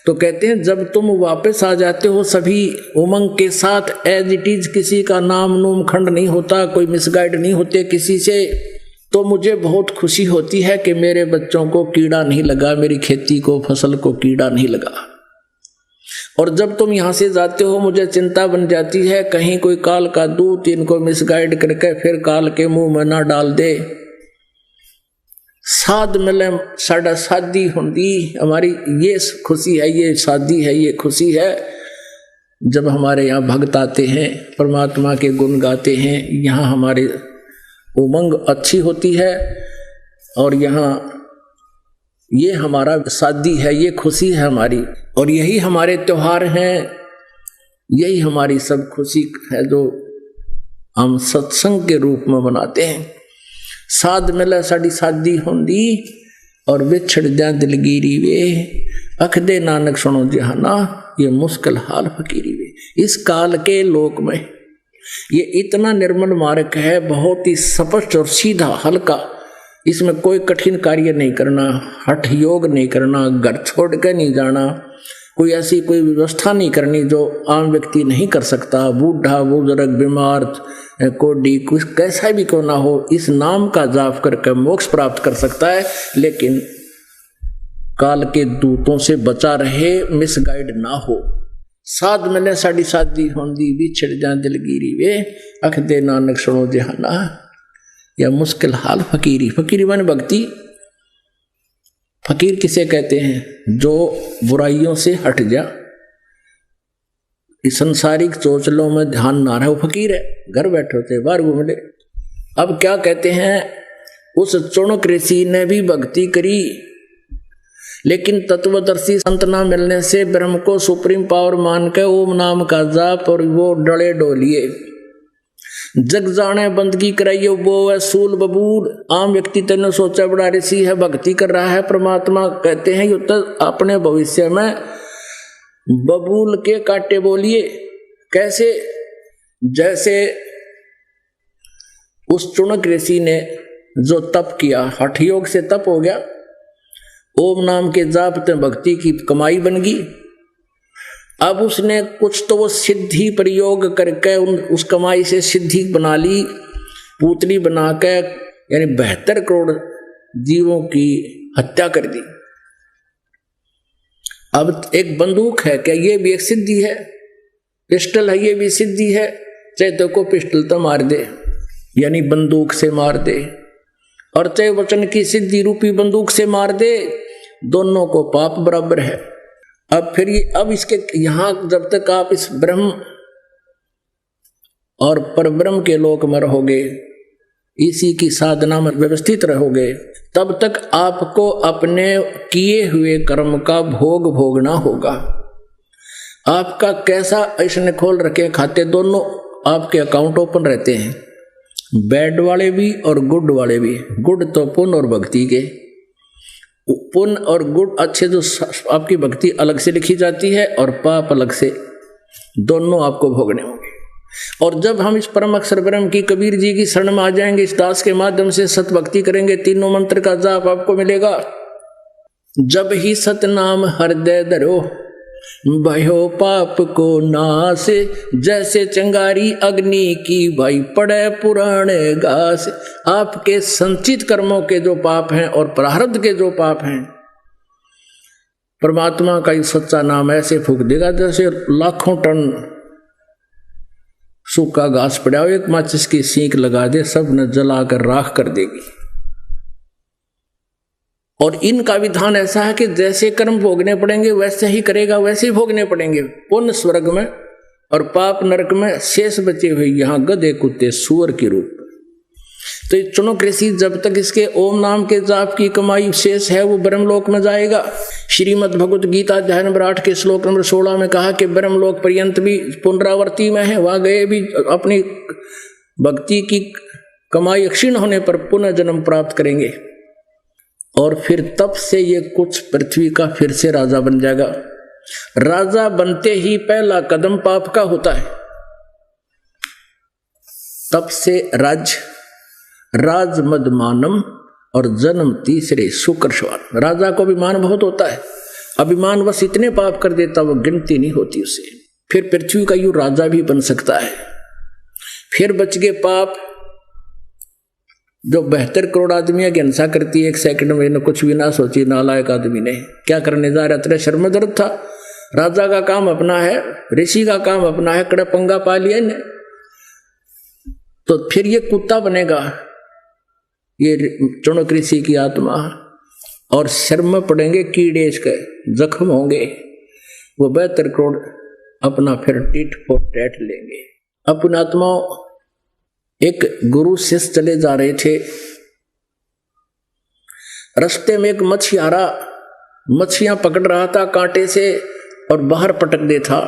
तो कहते हैं जब तुम वापस आ जाते हो सभी उमंग के साथ, एज इट इज, किसी का नाम नूम खंड नहीं होता, कोई मिसगाइड नहीं होते किसी से, तो मुझे बहुत खुशी होती है कि मेरे बच्चों को कीड़ा नहीं लगा, मेरी खेती को फसल को कीड़ा नहीं लगा। और जब तुम यहाँ से जाते हो मुझे चिंता बन जाती है कहीं कोई काल का दूत इनको मिसगाइड करके फिर काल के मुंह में ना डाल दे। साध मिले साड़ा शादी होंदी, हमारी ये खुशी है, ये शादी है, ये खुशी है जब हमारे यहाँ भक्त आते हैं, परमात्मा के गुण गाते हैं, यहाँ हमारे उमंग अच्छी होती है और यहाँ ये हमारा शादी है, ये खुशी है हमारी, और यही हमारे त्योहार हैं, यही हमारी सब खुशी है जो हम सत्संग के रूप में मनाते हैं। साध मिला साड़ी शादी होंदी और विछड़ जा दिलगिरी वे, अख दे नानक सुनो जहाना, ये मुश्किल हाल फकीरी वे। इस काल के लोक में ये इतना निर्मल मार्ग है, बहुत ही स्पष्ट और सीधा हल्का, इसमें कोई कठिन कार्य नहीं करना, हठ योग नहीं करना, घर छोड़ के नहीं जाना, कोई ऐसी कोई व्यवस्था नहीं करनी जो आम व्यक्ति नहीं कर सकता। बूढ़ा बुजुर्ग बीमार कोडी कुछ कैसा भी क्यों ना हो, इस नाम का जाप करके मोक्ष प्राप्त कर सकता है, लेकिन काल के दूतों से बचा रहे, मिसगाइड ना हो। साध मिले साड़ी शादी होंदी, बिछड़ जा दिलगिरी वे, अख दे नानक सुनो जहाना, या मुश्किल हाल फकीरी। फकीरी माने भक्ति। फकीर किसे कहते हैं? जो बुराइयों से हट जा, इस संसारिक चोचलों में ध्यान ना रहे, वो फकीर है। घर बैठे होते बाहर घूम ले। अब क्या कहते हैं, उस चुणक ऋषि ने भी भक्ति करी, लेकिन तत्वदर्शी संत ना मिलने से ब्रह्म को सुप्रीम पावर मान के ओम नाम का जाप और वो डले डोलिए, जग जाने बंदगी कराइए, वो है सूल बबूल। आम व्यक्ति तेने सोचा बड़ा ऋषि है, भक्ति कर रहा है, परमात्मा कहते हैं ये तो अपने भविष्य में बबूल के कांटे बोलिए। कैसे? जैसे उस चुणक ऋषि ने जो तप किया, हठ योग से तप हो गया, ओम नाम के जाप से भक्ति की कमाई बन गई। अब उसने कुछ तो वो सिद्धि प्रयोग करके उस कमाई से सिद्धि बना ली, पूतली बना के, यानी 72 करोड़ जीवों की हत्या कर दी। अब एक बंदूक है, क्या ये भी एक सिद्धि है? पिस्टल है, ये भी सिद्धि है। चाहे तो को पिस्टल तो मार दे, यानी बंदूक से मार दे, और चाहे वचन की सिद्धि रूपी बंदूक से मार दे, दोनों को पाप बराबर है। अब फिर ये, अब इसके यहां जब तक आप इस ब्रह्म और परब्रह्म के लोक में रहोगे, इसी की साधना में व्यवस्थित रहोगे, तब तक आपको अपने किए हुए कर्म का भोग भोगना होगा। आपका कैसा ऐसे खोल रखे खाते, दोनों आपके अकाउंट ओपन रहते हैं, बैड वाले भी और गुड वाले भी। गुड तो पुण्य और भक्ति के, पुण्य और गुड अच्छे जो आपकी भक्ति अलग से लिखी जाती है और पाप अलग से, दोनों आपको भोगने होंगे। और जब हम इस परम अक्षर ब्रह्म की कबीर जी की शरण में आ जाएंगे, इस दास के माध्यम से सत भक्ति करेंगे, तीनों मंत्र का जाप आपको मिलेगा। जब ही सतनाम हृदय धरो भयो पाप को नाश, जैसे चंगारी अग्नि की भाई पड़े पुराने घास। आपके संचित कर्मों के जो पाप हैं और प्रारब्ध के जो पाप हैं, परमात्मा का ही सच्चा नाम ऐसे फूंक देगा जैसे लाखों टन सूखा घास पड़ा हो, एक माचिस की सीख लगा दे, सब न जलाकर राख कर देगी। और इनका विधान ऐसा है कि जैसे कर्म भोगने पड़ेंगे वैसे ही करेगा, वैसे ही भोगने पड़ेंगे। पुण्य स्वर्ग में और पाप नरक में, शेष बचे हुए यहाँ गधे कुत्ते सूअर के रूप। तो चुनक ऋषि जब तक इसके ओम नाम के जाप की कमाई शेष है वो ब्रह्मलोक में जाएगा। श्रीमद् भगवत गीता अध्याय नंबर 8 के श्लोक नंबर 16 में कहा कि ब्रह्मलोक पर्यंत भी पुनरावर्ती में है, वहां गए भी अपनी भक्ति की कमाई क्षीण होने पर पुनः जन्म प्राप्त करेंगे। और फिर तब से ये कुछ पृथ्वी का फिर से राजा बन जाएगा। राजा बनते ही पहला कदम पाप का होता है, तब से राज मदमानम और जन्म तीसरे सुकर्षवान। राजा को अभिमान बहुत होता है, अभिमान बस इतने पाप कर देता वो गिनती नहीं होती उसे। फिर पृथ्वी का यूं राजा भी बन सकता है। फिर बच गए पाप, जो 72 करोड़ आदमियों की हिंसा करती है, एक सेकंड में न कुछ भी ना सोची नालायक आदमी ने क्या करने जा रहा, तेरे शर्म दर्द था। राजा का काम अपना है, ऋषि का काम अपना है, कड़ा पंगा पा लिया ने तो फिर ये कुत्ता बनेगा, ये चुनक ऋषि की आत्मा, और शर्म में पड़ेंगे कीड़े, इसके जख्म होंगे, वो 72 करोड़ अपना फिर टिट फॉर टैट लेंगे। अपनी आत्माओं, एक गुरु शिष्य चले जा रहे थे, रास्ते में एक मछियारा मछलियां पकड़ रहा था कांटे से और बाहर पटक दे था,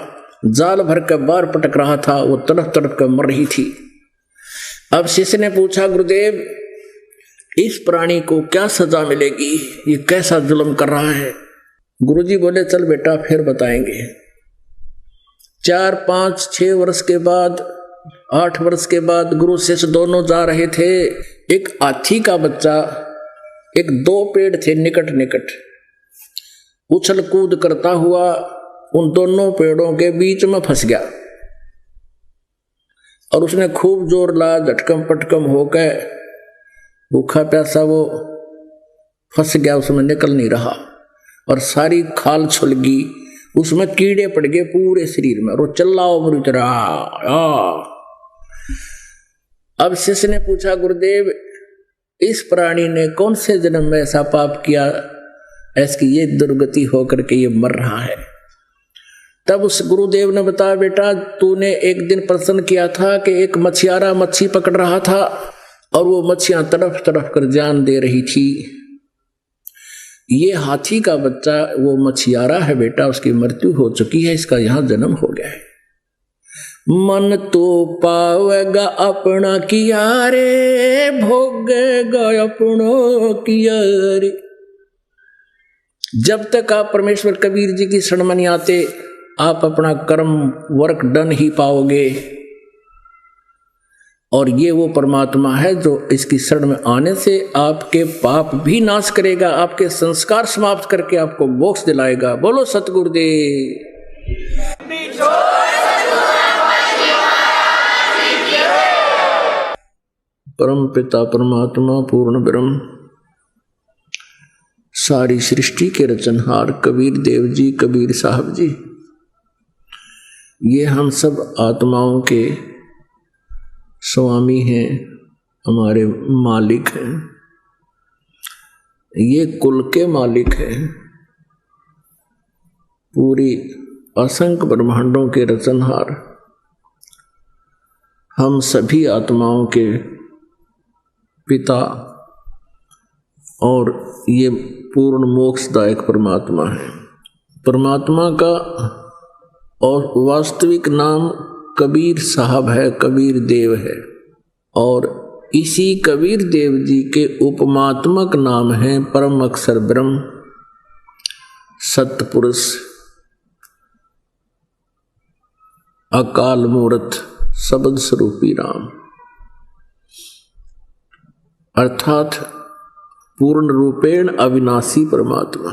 जाल भर कर बाहर पटक रहा था, वो तड़प तड़प कर मर रही थी। अब शिष्य ने पूछा, गुरुदेव इस प्राणी को क्या सजा मिलेगी, ये कैसा जुल्म कर रहा है? गुरुजी बोले, चल बेटा फिर बताएंगे। 4, 5, 6 वर्ष के बाद, 8 वर्ष के बाद गुरु शिष्य दोनों जा रहे थे। एक हाथी का बच्चा, एक 2 पेड़ थे निकट निकट, उछल कूद करता हुआ उन दोनों पेड़ों के बीच में फंस गया और उसने खूब जोर लाया, झटकम पटकम होकर भूखा प्यासा वो फंस गया, उसमें निकल नहीं रहा और सारी खाल छुलगी, उसमें कीड़े पड़ गए पूरे शरीर में और वो चिल्लाओ मरु चरा। अब शिष्य ने पूछा, गुरुदेव इस प्राणी ने कौन से जन्म में ऐसा पाप किया ऐसी ये दुर्गति होकर के ये मर रहा है? तब उस गुरुदेव ने बताया, बेटा तूने एक दिन प्रश्न किया था कि एक मछियारा मच्छी पकड़ रहा था और वो मच्छियां तड़प तड़प कर जान दे रही थी। ये हाथी का बच्चा वो मछियारा है बेटा, उसकी मृत्यु हो चुकी है, इसका यहां जन्म हो गया है। मन तो पावेगा अपना किया रे, भोगेगा अपनों किया रे। जब तक आप परमेश्वर कबीर जी की शरण में नहीं आते, आप अपना कर्म वर्क डन ही पाओगे। और ये वो परमात्मा है जो इसकी शरण में आने से आपके पाप भी नाश करेगा, आपके संस्कार समाप्त करके आपको मोक्ष दिलाएगा। बोलो सतगुरुदेव। परम पिता परमात्मा पूर्ण ब्रह्म, सारी सृष्टि के रचनहार कबीर देव जी, कबीर साहब जी, ये हम सब आत्माओं के स्वामी हैं, हमारे मालिक हैं, ये कुल के मालिक हैं, पूरी असंख्य ब्रह्मांडों के रचनहार, हम सभी आत्माओं के पिता और ये पूर्ण मोक्षदायक परमात्मा है। परमात्मा का और वास्तविक नाम कबीर साहब है, कबीर देव है। और इसी कबीर देव जी के उपमात्मक नाम है परम अक्षर ब्रह्म, सतपुरुष, अकाल मूर्त, शब्द स्वरूपी राम, अर्थात पूर्ण रूपेण अविनाशी परमात्मा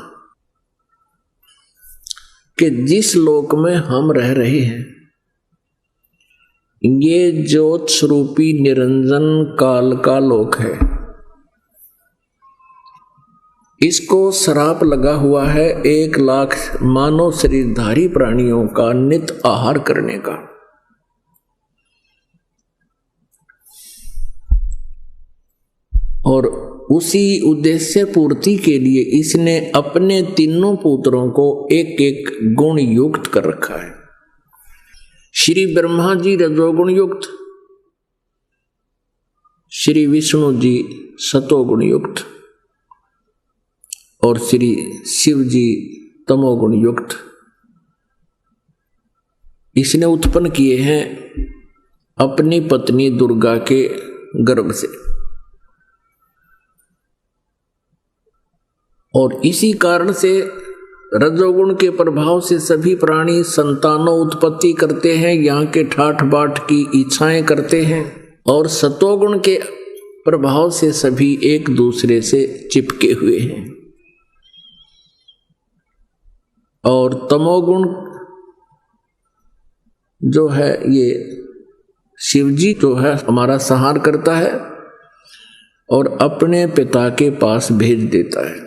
कि जिस लोक में हम रह रहे हैं ये ज्योत स्वरूपी निरंजन काल का लोक है। इसको श्राप लगा हुआ है 1 लाख मानव शरीरधारी प्राणियों का नित आहार करने का। और उसी उद्देश्य पूर्ति के लिए इसने अपने तीनों पुत्रों को एक एक गुण युक्त कर रखा है। श्री ब्रह्मा जी रजोगुण युक्त, श्री विष्णु जी सतोगुण युक्त और श्री शिव जी तमोगुण युक्त। इसने उत्पन्न किए हैं अपनी पत्नी दुर्गा के गर्भ से। और इसी कारण से रजोगुण के प्रभाव से सभी प्राणी संतानों उत्पत्ति करते हैं, यहाँ के ठाठ बाट की इच्छाएं करते हैं। और सतोगुण के प्रभाव से सभी एक दूसरे से चिपके हुए हैं। और तमोगुण जो है ये शिवजी जो है हमारा संहार करता है और अपने पिता के पास भेज देता है।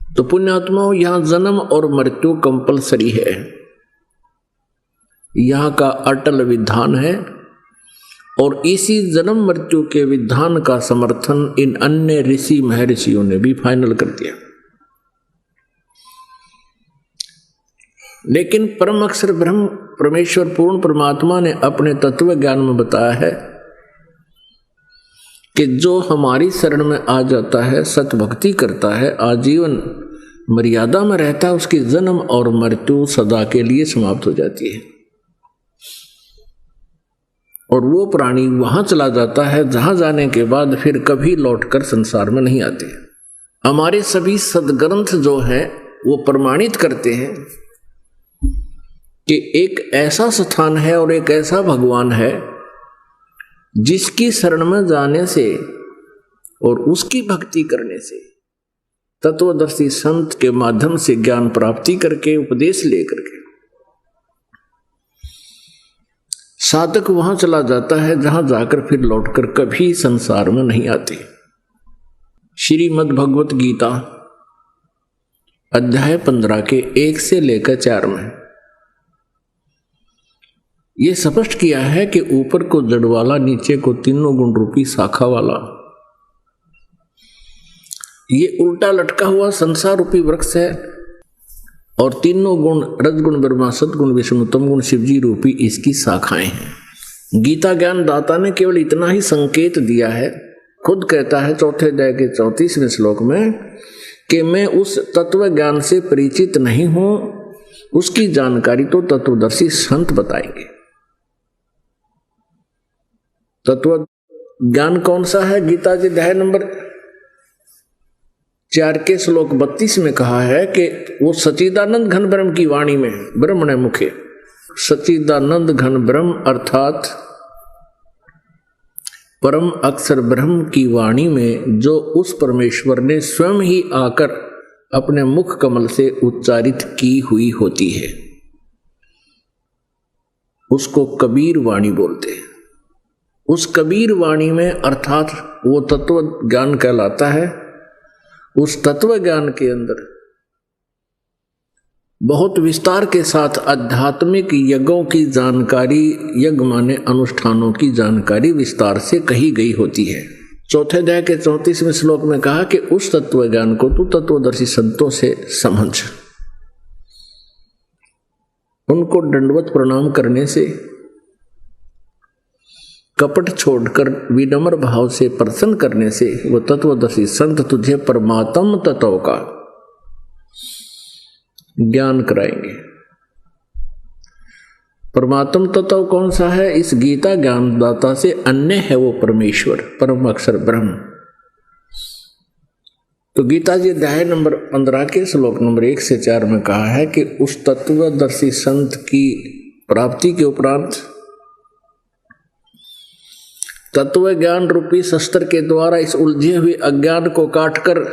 तो पुण्यात्माओं यहाँ जन्म और मृत्यु कंपलसरी है, यहाँ का अटल विधान है। और इसी जन्म मृत्यु के विधान का समर्थन इन अन्य ऋषि महर्षियों ने भी फाइनल कर दिया। लेकिन परम अक्षर ब्रह्म परमेश्वर पूर्ण परमात्मा ने अपने तत्व ज्ञान में बताया है कि जो हमारी शरण में आ जाता है, सत भक्ति करता है, आजीवन मर्यादा में रहता है, उसकी जन्म और मृत्यु सदा के लिए समाप्त हो जाती है। और वो प्राणी वहां चला जाता है जहां जाने के बाद फिर कभी लौटकर संसार में नहीं आते। हमारे सभी सदग्रंथ जो हैं वो प्रमाणित करते हैं कि एक ऐसा स्थान है और एक ऐसा भगवान है जिसकी शरण में जाने से और उसकी भक्ति करने से, तत्वदर्शी संत के माध्यम से ज्ञान प्राप्ति करके, उपदेश लेकर के साधक वहां चला जाता है जहां जाकर फिर लौटकर कभी संसार में नहीं आते। श्रीमद् भगवत गीता अध्याय 15 के 1 से लेकर 4 में यह स्पष्ट किया है कि ऊपर को जड़ वाला, नीचे को तीनों गुण रूपी शाखा वाला, ये उल्टा लटका हुआ संसार रूपी वृक्ष है। और तीनों गुण रजगुण ब्रह्मा, सतगुण विष्णु, तमगुण शिवजी रूपी इसकी शाखाएं हैं। गीता ज्ञान दाता ने केवल इतना ही संकेत दिया है। खुद कहता है 4th अध्याय के 34वें श्लोक में कि मैं उस तत्व ज्ञान से परिचित नहीं हूं, उसकी जानकारी तो तत्वदर्शी संत बताएंगे। तत्व ज्ञान कौन सा है? गीता जी अध्याय नंबर 4 के श्लोक 32 में कहा है कि वो सच्चिदानंद घन ब्रह्म की वाणी में, ब्रह्मणे मुखे, सच्चिदानंद घन ब्रह्म अर्थात परम अक्षर ब्रह्म की वाणी में जो उस परमेश्वर ने स्वयं ही आकर अपने मुख कमल से उच्चारित की हुई होती है, उसको कबीर वाणी बोलते हैं। उस कबीर वाणी में अर्थात वो तत्व ज्ञान कहलाता है। उस तत्व ज्ञान के अंदर बहुत विस्तार के साथ आध्यात्मिक यज्ञों की जानकारी, यज्ञ माने अनुष्ठानों की जानकारी विस्तार से कही गई होती है। 4th अध्याय के 34वें श्लोक में कहा कि उस तत्व ज्ञान को तू तत्वदर्शी संतों से समझ। उनको दंडवत प्रणाम करने से, कपट छोड़कर विनम्र भाव से प्रसन्न करने से वो तत्वदर्शी संत तुझे परमात्म तत्व का ज्ञान कराएंगे। परमात्म तत्व कौन सा है? इस गीता ज्ञानदाता से अन्य है वो परमेश्वर, परम अक्षर ब्रह्म। तो गीता जी अध्याय नंबर 15 के श्लोक नंबर 1 से 4 में कहा है कि उस तत्वदर्शी संत की प्राप्ति के उपरांत तत्व ज्ञान रूपी शस्त्र के द्वारा इस उलझे हुए अज्ञान को काटकर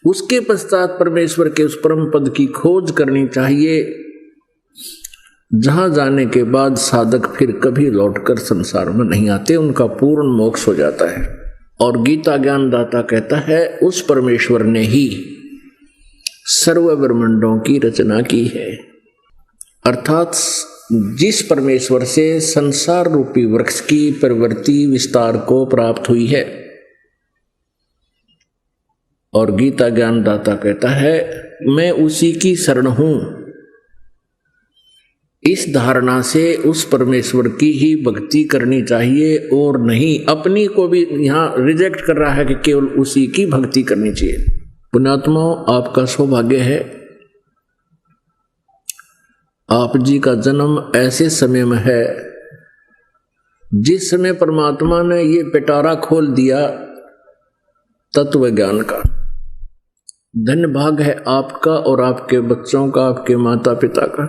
उसके पश्चात परमेश्वर के उस परम पद की खोज करनी चाहिए, जहां जाने के बाद साधक फिर कभी लौटकर संसार में नहीं आते, उनका पूर्ण मोक्ष हो जाता है। और गीता ज्ञानदाता कहता है उस परमेश्वर ने ही सर्व ब्रह्मांडों की रचना की है, अर्थात जिस परमेश्वर से संसार रूपी वृक्ष की प्रवृत्ति विस्तार को प्राप्त हुई है। और गीता ज्ञानदाता कहता है मैं उसी की शरण हूं। इस धारणा से उस परमेश्वर की ही भक्ति करनी चाहिए और नहीं, अपनी को भी यहां रिजेक्ट कर रहा है कि केवल उसी की भक्ति करनी चाहिए। पुण्यात्माओं, आपका सौभाग्य है, आप जी का जन्म ऐसे समय में है जिस समय परमात्मा ने ये पिटारा खोल दिया तत्व ज्ञान का। धन्य भाग है आपका और आपके बच्चों का, आपके माता पिता का।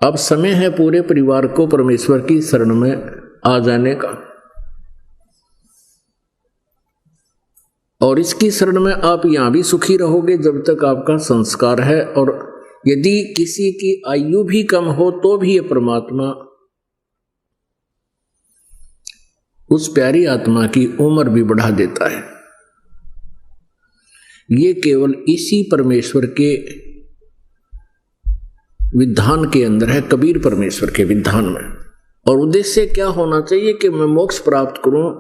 अब समय है पूरे परिवार को परमेश्वर की शरण में आ जाने का, और इसकी शरण में आप यहां भी सुखी रहोगे जब तक आपका संस्कार है। और यदि किसी की आयु भी कम हो तो भी ये परमात्मा उस प्यारी आत्मा की उम्र भी बढ़ा देता है। ये केवल इसी परमेश्वर के विधान के अंदर है, कबीर परमेश्वर के विधान में। और उद्देश्य क्या होना चाहिए कि मैं मोक्ष प्राप्त करूं,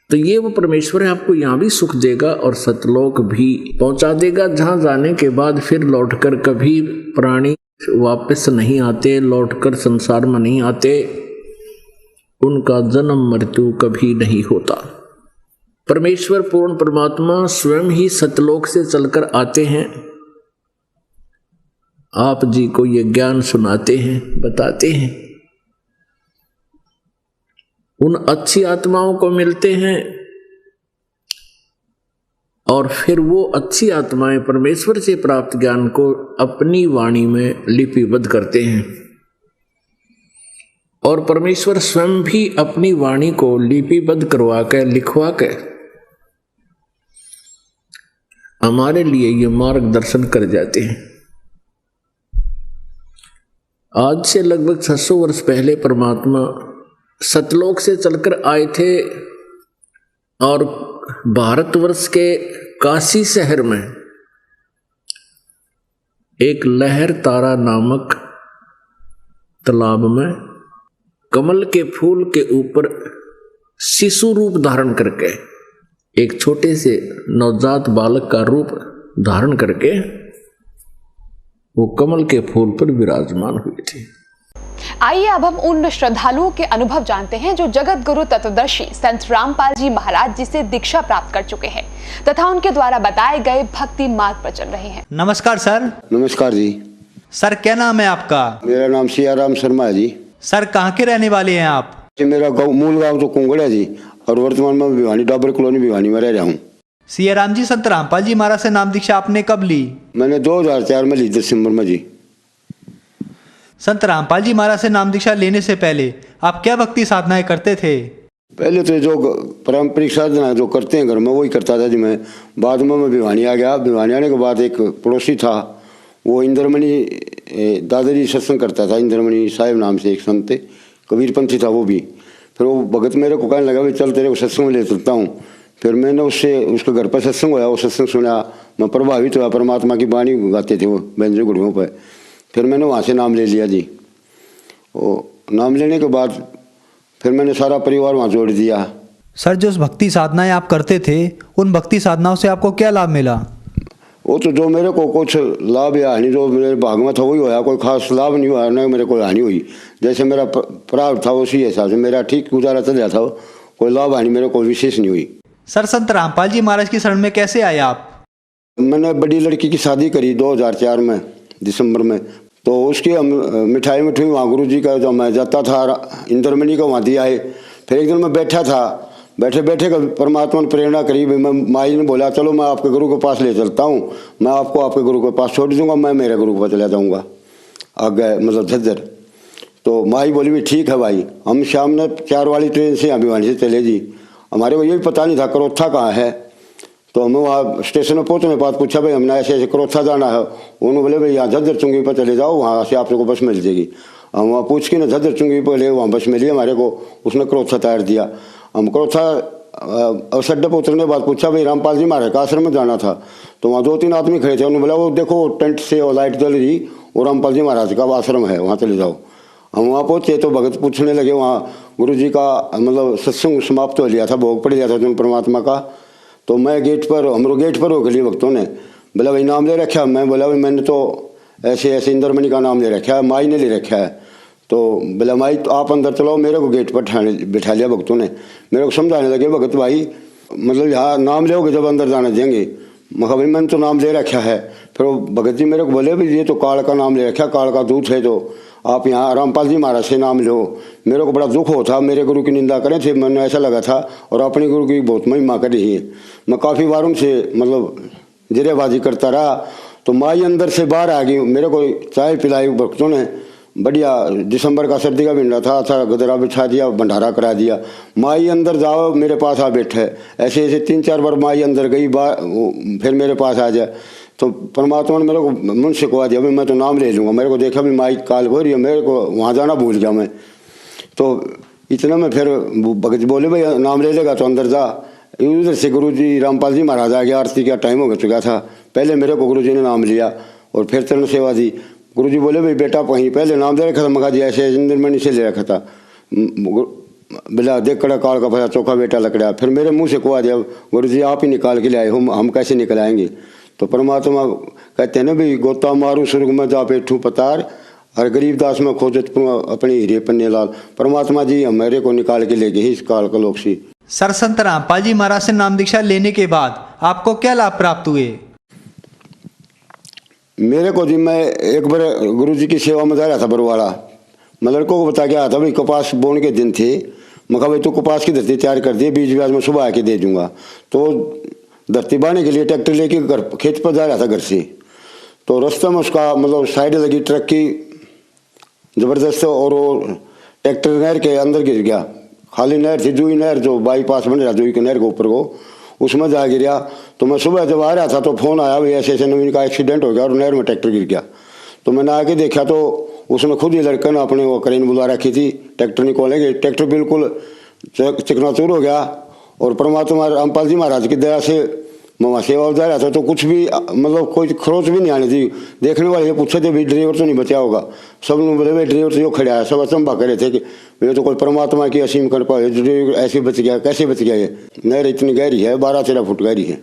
तो ये वो परमेश्वर है, आपको यहां भी सुख देगा और सतलोक भी पहुंचा देगा, जहां जाने के बाद फिर लौटकर कभी प्राणी वापस नहीं आते, लौटकर संसार में नहीं आते, उनका जन्म मृत्यु कभी नहीं होता। परमेश्वर पूर्ण परमात्मा स्वयं ही सतलोक से चलकर आते हैं, आप जी को ये ज्ञान सुनाते हैं, बताते हैं, उन अच्छी आत्माओं को मिलते हैं और फिर वो अच्छी आत्माएं परमेश्वर से प्राप्त ज्ञान को अपनी वाणी में लिपिबद्ध करते हैं। और परमेश्वर स्वयं भी अपनी वाणी को लिपिबद्ध करवा के लिखवा के हमारे लिए ये मार्गदर्शन कर जाते हैं। आज से लगभग 600 वर्ष पहले परमात्मा सतलोक से चलकर आए थे और भारतवर्ष के काशी शहर में एक लहर तारा नामक तालाब में कमल के फूल के ऊपर शिशु रूप धारण करके, एक छोटे से नवजात बालक का रूप धारण करके वो कमल के फूल पर विराजमान हुए थे। आइए अब हम उन श्रद्धालुओं के अनुभव जानते हैं जो जगत गुरु तत्वदर्शी संत रामपाल जी महाराज जी से दीक्षा प्राप्त कर चुके हैं तथा उनके द्वारा बताए गए भक्ति मार्ग पर चल रहे हैं। नमस्कार सर। नमस्कार जी। सर क्या नाम है आपका? मेरा नाम सियाराम शर्मा है जी। सर कहाँ के रहने वाले हैं आप? मेरा मूल गांव तो कुंगड़ है जी, और वर्तमान में भिवानी डाबर कॉलोनी भिवानी में रह रहा हूँ। सियाराम जी, संत रामपाल जी महाराज से नाम दीक्षा आपने कब ली? मैंने 2004 में ली, दिसंबर में जी। संत रामपाल जी महाराज से नाम दीक्षा लेने से पहले आप क्या भक्ति साधनाएं करते थे? पहले तो जो पारंपरिक साधना जो करते हैं घर में वही करता था जी मैं। बाद में मैं भिवानी आ गया। भिवानी आने के बाद एक पड़ोसी था, वो इंद्रमणि दादाजी सत्संग करता था, इंद्रमणि साहिब नाम से एक संत थे, कबीरपंथी था वो भी। फिर वो भगत मेरे को कहने लगा भाई चल तेरे को सत्संग में ले चलता हूँ। फिर मैंने उसके घर पर सत्संग हुआ, वो सत्संग सुना, मैं प्रभावित हुआ, परमात्मा की वाणी गाते थे वो बैंजो गुड़ियों पर। फिर मैंने वहाँ से नाम ले लिया जी। वो नाम लेने के बाद फिर मैंने सारा परिवार वहाँ जोड़ दिया। सर जो भक्ति साधनाएं आप करते थे उन भक्ति साधनाओं से आपको क्या लाभ मिला? वो तो जो मेरे को कुछ लाभ या हानि जो मेरे भाग में था वही हुआ, कोई खास लाभ नहीं हुआ, न मेरे को हानि हुई। जैसे मेरा प्राप्त था उसी हिसाब से मेरा ठीक गुजारा चल रहा था, कोई लाभ हानि मेरे को विशेष नहीं हुई। सर संत रामपाल जी महाराज की शरण में कैसे आए आप? मैंने बड़ी लड़की की शादी करी 2004 में दिसंबर में। तो उसकी हम मिठाई वहाँ गुरु जी का जो मैं जाता था इंद्रमणि को वहाँ दिया है। फिर एक दिन मैं बैठा था, बैठे बैठे का परमात्मा ने प्रेरणा करी। मैं माई ने बोला चलो मैं आपके गुरु के पास ले चलता हूँ, मैं आपको आपके गुरु के पास छोड़ दूंगा, मैं मेरे गुरु के पास चला जाऊँगा आगे मतलब झज्जर। तो माई बोली भी ठीक है भाई। हम शाम ने 4 वाली ट्रेन से यहाँ भिवानी से चले जी। हमारे को ये भी पता नहीं था करोथा कहाँ है। तो हमें वहाँ स्टेशन में पहुँचने के बाद पूछा भाई हमने ऐसे ऐसे करोथा जाना है। उन्होंने बोले भाई यहाँ झज्जर चुंगी पर चले जाओ, वहाँ से आपको बस मिल जाएगी। हम वहाँ पूछ के ना झज्जर चुंगी पर ले वहाँ बस मिली हमारे को। उसने करोथा तैयार दिया। हम करोथा बस अड्डे पर उतरने के बाद पूछा भाई रामपाल जी महाराज का आश्रम में जाना था। तो वहाँ 2-3 आदमी खड़े थे। उन्होंने बोला वो देखो टेंट से वो लाइट जल रही, वो रामपाल जी महाराज का आश्रम है, वहाँ चले जाओ। हम वहाँ पहुँचे तो भगत पूछने लगे, वहाँ गुरु जी का मतलब सत्संग समाप्त हो लिया था, भोग पड़ गया था उन परमात्मा का। तो मैं गेट पर हमारे गेट पर रोक लिए भक्तों ने। बोला भाई नाम ले रखा है? मैं बोला भाई मैंने तो ऐसे ऐसे इंद्रमणि का नाम ले रखा है, माई ने ले रखा है। तो बोला माई तो आप अंदर चलो, मेरे को गेट पर बिठा लिया भक्तों ने। मेरे को समझाने लगे भगत भाई मतलब यहाँ नाम लोगे जब अंदर जाने देंगे। मैं भाई मैंने तो नाम ले रखा है। फिर वो भगत जी मेरे को बोले भाई ये तो काल का नाम ले रखा, काल का दूत है, तो आप यहाँ रामपाल जी महाराज से नाम लो। मेरे को बड़ा दुख होता, मेरे गुरु की निंदा करें थे, मैंने ऐसा लगा था, और अपने गुरु की बहुत महिमा कर रही है। मैं काफ़ी बार उनसे मतलब जिरेबाजी करता रहा। तो माई अंदर से बाहर आ गई, मेरे को चाय पिलाई भक्तों ने बढ़िया। दिसंबर का सर्दी का महीना था गदरा बिछा दिया, भंडारा करा दिया। माई अंदर जाओ मेरे पास आ बैठे। ऐसे ऐसे 3-4 बार माई अंदर गई, फिर मेरे पास आ जाए। तो परमात्मा ने मेरे को मन से कहा दिया भाई मैं तो नाम ले लूँगा। मेरे को देखा भी माई काल हो रही है, मेरे को वहाँ जाना भूल गया मैं। तो इतना में फिर भगत बोले भाई नाम ले लेगा तो अंदर जा। उधर से गुरु जी रामपाल जी महाराज आ गया, आरती का टाइम हो चुका था। पहले मेरे को गुरु जी ने नाम लिया और फिर चरण सेवा दी। गुरु जी बोले भाई बेटा वहीं पहले नाम दे रखा था, मगा जी ऐसे इंद्रमणि से ले रखा था। बोला देख कड़ा काल का फसा चौका बेटा लकड़ा। फिर मेरे मुँह से कहा दिया गुरु जी आप ही निकाल के ले आए, हम कैसे निकल आएंगे। तो परमात्मा कहते हैं ना भाई गोता मारू स्वर्ग में जा बैठूं पतार, और गरीबदास में खोजत अपने हीरे पन्ने लाल। परमात्मा जी हमारे को निकाल के ले गए इस काल का लोक सी। सर संत रामपाल जी महाराज से नाम दीक्षा लेने के बाद आपको क्या लाभ प्राप्त हुए? मेरे को जी मैं एक बार गुरु जी की सेवा में जा रहा था बरवाड़ा। मैं लड़कों को बता के आया था भाई कपास बोने के दिन थे। मैं कहा भाई तू कपास की धरती तैयार कर दिए, बीज ब्याज में सुबह आके दे दूंगा। तो धरती बाने के लिए ट्रैक्टर लेके घर खेत पर जा रहा था घर से। तो रास्ते में उसका मतलब साइड लगी ट्रक की ज़बरदस्त, और वो ट्रैक्टर नहर के अंदर गिर गया। खाली नहर थी, जुई नहर जो बाईपास बन रहा जुई के नहर के ऊपर को, उसमें जा गिरा। तो मैं सुबह जब आ रहा था तो फ़ोन आया भाई ऐसे ऐसे नवीन का एक्सीडेंट हो गया और नहर में ट्रैक्टर गिर गया। तो मैंने आके देखा तो उसने खुद ही लड़के ने अपने वो क्रेन बुला रखी थी, ट्रैक्टर निकालेंगे। ट्रैक्टर बिल्कुल चिकनाचूर हो गया। और परमात्मा रामपाल जी महाराज की दया से मैं वहाँ सेवा जा रहा था तो कुछ भी मतलब कोई खरोच भी नहीं आनी थी। देखने वाले ये पूछे थे भाई ड्राइवर तो नहीं बचा होगा। सब लोग बोले भाई ड्राइवर तो जो खड़ा है, सब अचंभा कर रहे थे कि ये तो कोई परमात्मा की असीम कर पाए, ड्राइवर ऐसे बच गया, कैसे बच गया। ये नहर इतनी गहरी है, 12-13 फुट गहरी है,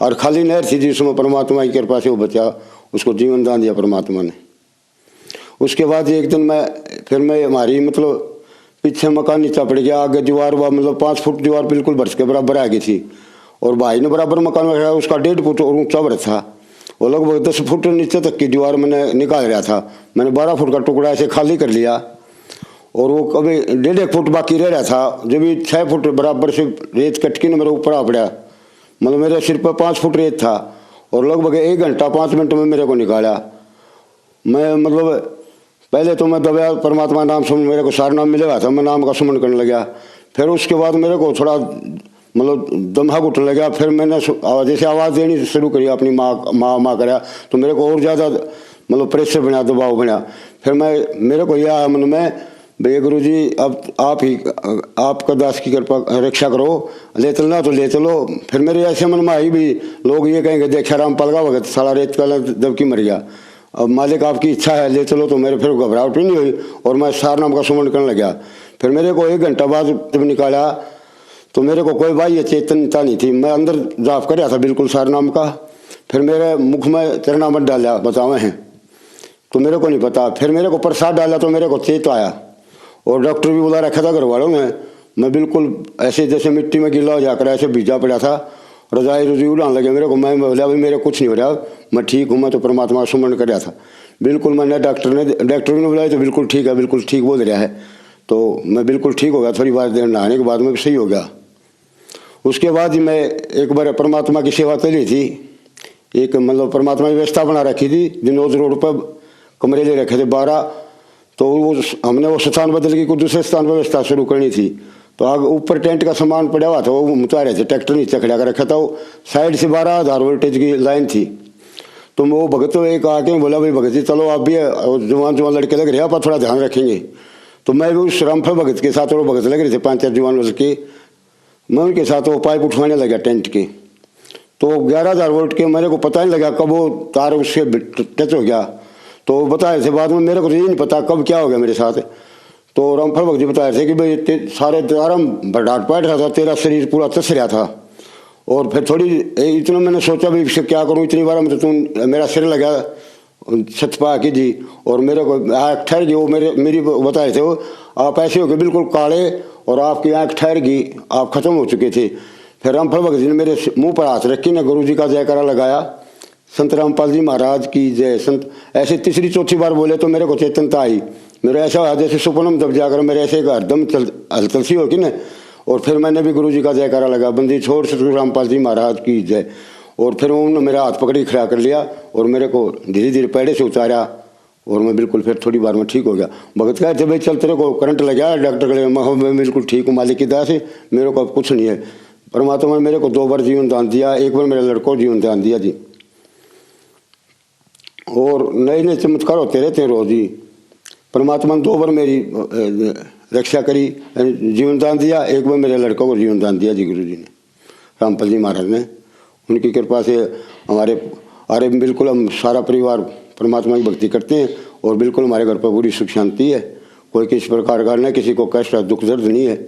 और खाली नहर थी जिसमें परमात्मा की कृपा से वो बचा, उसको जीवन दान दिया परमात्मा ने। उसके बाद एक दिन मैं हमारी मतलब पीछे मकान नीचा पड़ गया, आगे दीवार हुआ मतलब 5 फुट दीवार बिल्कुल बरस के बराबर आ गई थी। और भाई ने बराबर मकान में उसका 1.5 फुट और ऊंचा बरस था। वो लगभग 10 फुट नीचे तक की दीवार मैंने निकाल रहा था। मैंने 12 फुट का टुकड़ा ऐसे खाली कर लिया, और वो कभी 1.5 फुट बाकी रह रहा था। जब भी 6 फुट बराबर से रेत कटकी ने मेरे ऊपर आ पड़ा, मतलब मेरे सिर पर 5 फुट रेत था, और लगभग 1 घंटा 5 मिनट में मेरे को निकाला। मैं मतलब पहले तो मैं दबाया परमात्मा नाम सुन, मेरे को सारा नाम मिलेगा था, मैं नाम का सुमन करने लगा। फिर उसके बाद मेरे को थोड़ा मतलब दमा घुटने लगा। फिर मैंने जैसे आवाज़ देनी शुरू करी अपनी माँ करा, तो मेरे को और ज़्यादा मतलब प्रेशर बना, दबाव बना। फिर मेरे को यह आया मन में भैया गुरु जी अब आप ही आपका दास की कृपा रक्षा करो, ले चलना तो ले चलो। फिर मेरे ऐसे मन में आई भी लोग ये कहेंगे देखा रामपाल का भगत साला रेत का जबकि मर गया, अब मालिक आपकी इच्छा है ले चलो। तो मेरे फिर घबराहट ही नहीं हुई और मैं सार नाम का सुमन करने लगा। फिर मेरे को 1 घंटा बाद जब निकाला तो मेरे को कोई बाह्य चेतनता नहीं थी, मैं अंदर जाप कर रहा था बिल्कुल सार नाम का। फिर मेरे मुख में चरणामृत डाला बतावे हैं तो मेरे को नहीं पता। फिर मेरे को प्रसाद डाला तो मेरे को चेत आया, और डॉक्टर भी बुला रखा था घर वालों ने। मैं बिल्कुल ऐसे जैसे मिट्टी में गिला हो जाकर ऐसे भीजा पड़ा था, रजाई रजाई उड़ाने लगे मेरे को। मैं बोला भाई मेरे कुछ नहीं हो रहा, मैं ठीक हूँ, मैं तो परमात्मा का सुमरण कर रहा था। बिल्कुल मैंने डॉक्टर ने बुलाया तो बिल्कुल ठीक है, बिल्कुल ठीक बोल रहा है। तो मैं बिल्कुल ठीक हो गया, थोड़ी बार देर नहाने के बाद में सही हो गया। उसके बाद ही मैं एक बार परमात्मा की सेवा कर ली थी। एक मतलब परमात्मा की व्यवस्था बना रखी थी, दिनोज रोड पर कमरे ले रखे थे 12। तो वो हमने वो स्थान बदल के कोई दूसरे स्थान पर व्यवस्था शुरू करनी थी। तो आगे ऊपर टेंट का सामान पड़ा हुआ था, वो उतारे थे, ट्रैक्टर नीचे खड़ा कर रखा था। वो साइड से 12,000 वोल्टेज की लाइन थी। तो वो भगत एक आके बोला भाई भगत जी चलो आप भी जवान लड़के लग रहे हैं, आप थोड़ा ध्यान रखेंगे। तो मैं भी उस रामफल भगत के साथ, और भगत लग रहे थे 5-4 जवान लड़के, मैं उनके साथ वो पाइप उठवाने लगा टेंट के। तो 11,000 वोल्ट के मेरे को पता नहीं लगा कब वो तार उससे टच हो गया। तो बताए थे बाद में, मेरे को ये नहीं पता कब क्या हो गया मेरे साथ। तो रामफल भगत जी बताए थे कि भाई सारे तारम भड़ाट पाट रहा था, तेरा शरीर पूरा तस रहा था। और फिर थोड़ी इतना मैंने सोचा भाई इससे क्या करूँ, इतनी बार में तो मेरा सिर लगा छतपा के जी, और मेरे को आँख ठहर गई। वो मेरी बताए थे वो आप ऐसे हो गए बिल्कुल काले, और आपकी आँख ठहर गई, आप खत्म हो चुके थे। फिर रामफल भगत जी ने मेरे मुंह पर हाथ रखी ने गुरु जी का जयकारा लगाया, संत रामपाल जी महाराज की जय। संत ऐसे तीसरी चौथी बार बोले तो मेरे को चेतनता आई। मेरा ऐसा हुआ जैसे सुपनम दब जाकर मेरे ऐसे हरदम हलचल सी होगी ना। और फिर मैंने भी गुरु जी का जयकारा लगा, बंदी छोड़ सतगुरु रामपाल जी महाराज की जय। और फिर उन्होंने मेरा हाथ पकड़ के खड़ा कर लिया और मेरे को धीरे धीरे पैड़े से उतारा, और मैं बिल्कुल फिर थोड़ी बार में ठीक हो गया। भगत कहते भाई चल तेरे को करंट लग गया, डॉक्टर के मैं बिल्कुल ठीक हूँ, मालिक की दया से मेरे को अब कुछ नहीं है। परमात्मा ने मेरे को 2 बार जीवन दान दिया, एक बार मेरे लड़कों को जीवन दान दिया जी। और नए नए चमत्कार होते रहते हैं रोज ही। परमात्मा ने 2 बार मेरी रक्षा करी, जीवन दान दिया, एक बार मेरे लड़कों को जीवन दान दिया जी गुरु जी ने, रामपाल जी महाराज ने। उनकी कृपा से हमारे बिल्कुल हम सारा परिवार परमात्मा की भक्ति करते हैं, और बिल्कुल हमारे घर पर पूरी सुख शांति है। कोई किसी प्रकार का न किसी को कष्ट दुख दर्द नहीं है,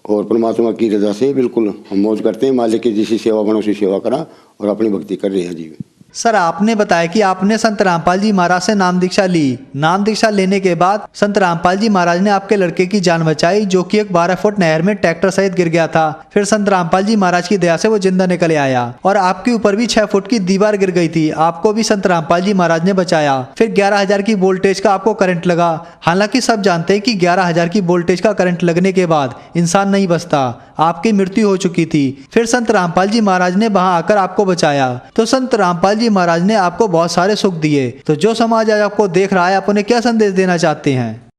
और परमात्मा की रजा से बिल्कुल हम मौज करते हैं। मालिक की जिसी सेवा बनो उसी सेवा करा, और अपनी भक्ति कर रहे हैं जी। सर आपने बताया कि आपने संत रामपाल जी महाराज से नाम दीक्षा ली। नाम दीक्षा लेने के बाद संत रामपाल जी महाराज ने आपके लड़के की जान बचाई, जो कि एक 12 फुट नहर में ट्रैक्टर सहित गिर गया था। फिर संत रामपाल जी महाराज की दया से वो जिंदा निकल आया, और आपके ऊपर भी 6 फुट की दीवार गिर गई थी, आपको भी संत रामपाल जी महाराज ने बचाया। फिर 11,000 की वोल्टेज का आपको करंट लगा। हालांकि सब जानते हैं कि 11,000 की वोल्टेज का करंट लगने के बाद इंसान नहीं बचता, आपकी मृत्यु हो चुकी थी। फिर संत रामपाल जी महाराज ने वहां आकर आपको बचाया। तो संत रामपाल जी महाराज ने आपको बहुत सारे सुख दिए। तो जो समाज आज आपको देख रहा है, आप उन्हें क्या संदेश देना चाहते हैं?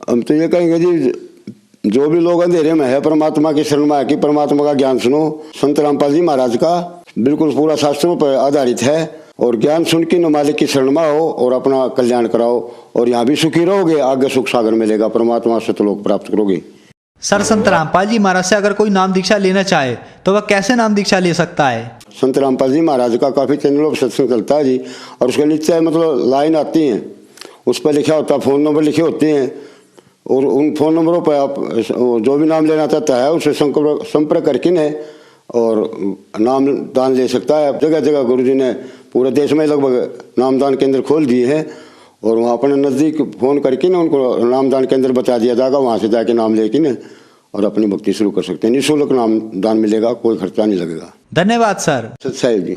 हम तो ये कहेंगे जी, जो भी लोग अंधेरे में है परमात्मा की शरण में आके परमात्मा का ज्ञान सुनो। संत रामपाल जी महाराज का बिल्कुल पूरा शास्त्रों पर आधारित है, और ज्ञान सुन के मालिक की शरण में आओ और अपना कल्याण कराओ, और यहाँ भी सुखी रहोगे, आगे सुख सागर मिलेगा, परमात्मा सतलोक प्राप्त करोगे। सर संत रामपाल जी महाराज से अगर कोई नाम दीक्षा लेना चाहे तो वह कैसे नाम दीक्षा ले सकता है? संत रामपाल जी महाराज का काफ़ी चैनलों पर सत्संग चलता है जी, और उसके नीचे मतलब लाइन आती हैं, उस पर लिखा होता है, फ़ोन नंबर लिखे होते हैं, और उन फ़ोन नंबरों पर आप जो भी नाम लेना चाहता है उससे संपर्क करके न और नाम दान ले सकता है। जगह जगह गुरु जी ने पूरे देश में लगभग नामदान केंद्र खोल दिए हैं, और वहाँ अपने नज़दीक फ़ोन करके ना उनको नामदान केंद्र बता दिया जाएगा, वहाँ से जाके नाम लेके ना और अपनी भक्ति शुरू कर सकते हैं। निःशुल्क नाम दान मिलेगा, कोई खर्चा नहीं लगेगा। धन्यवाद सर। सत्साई जी।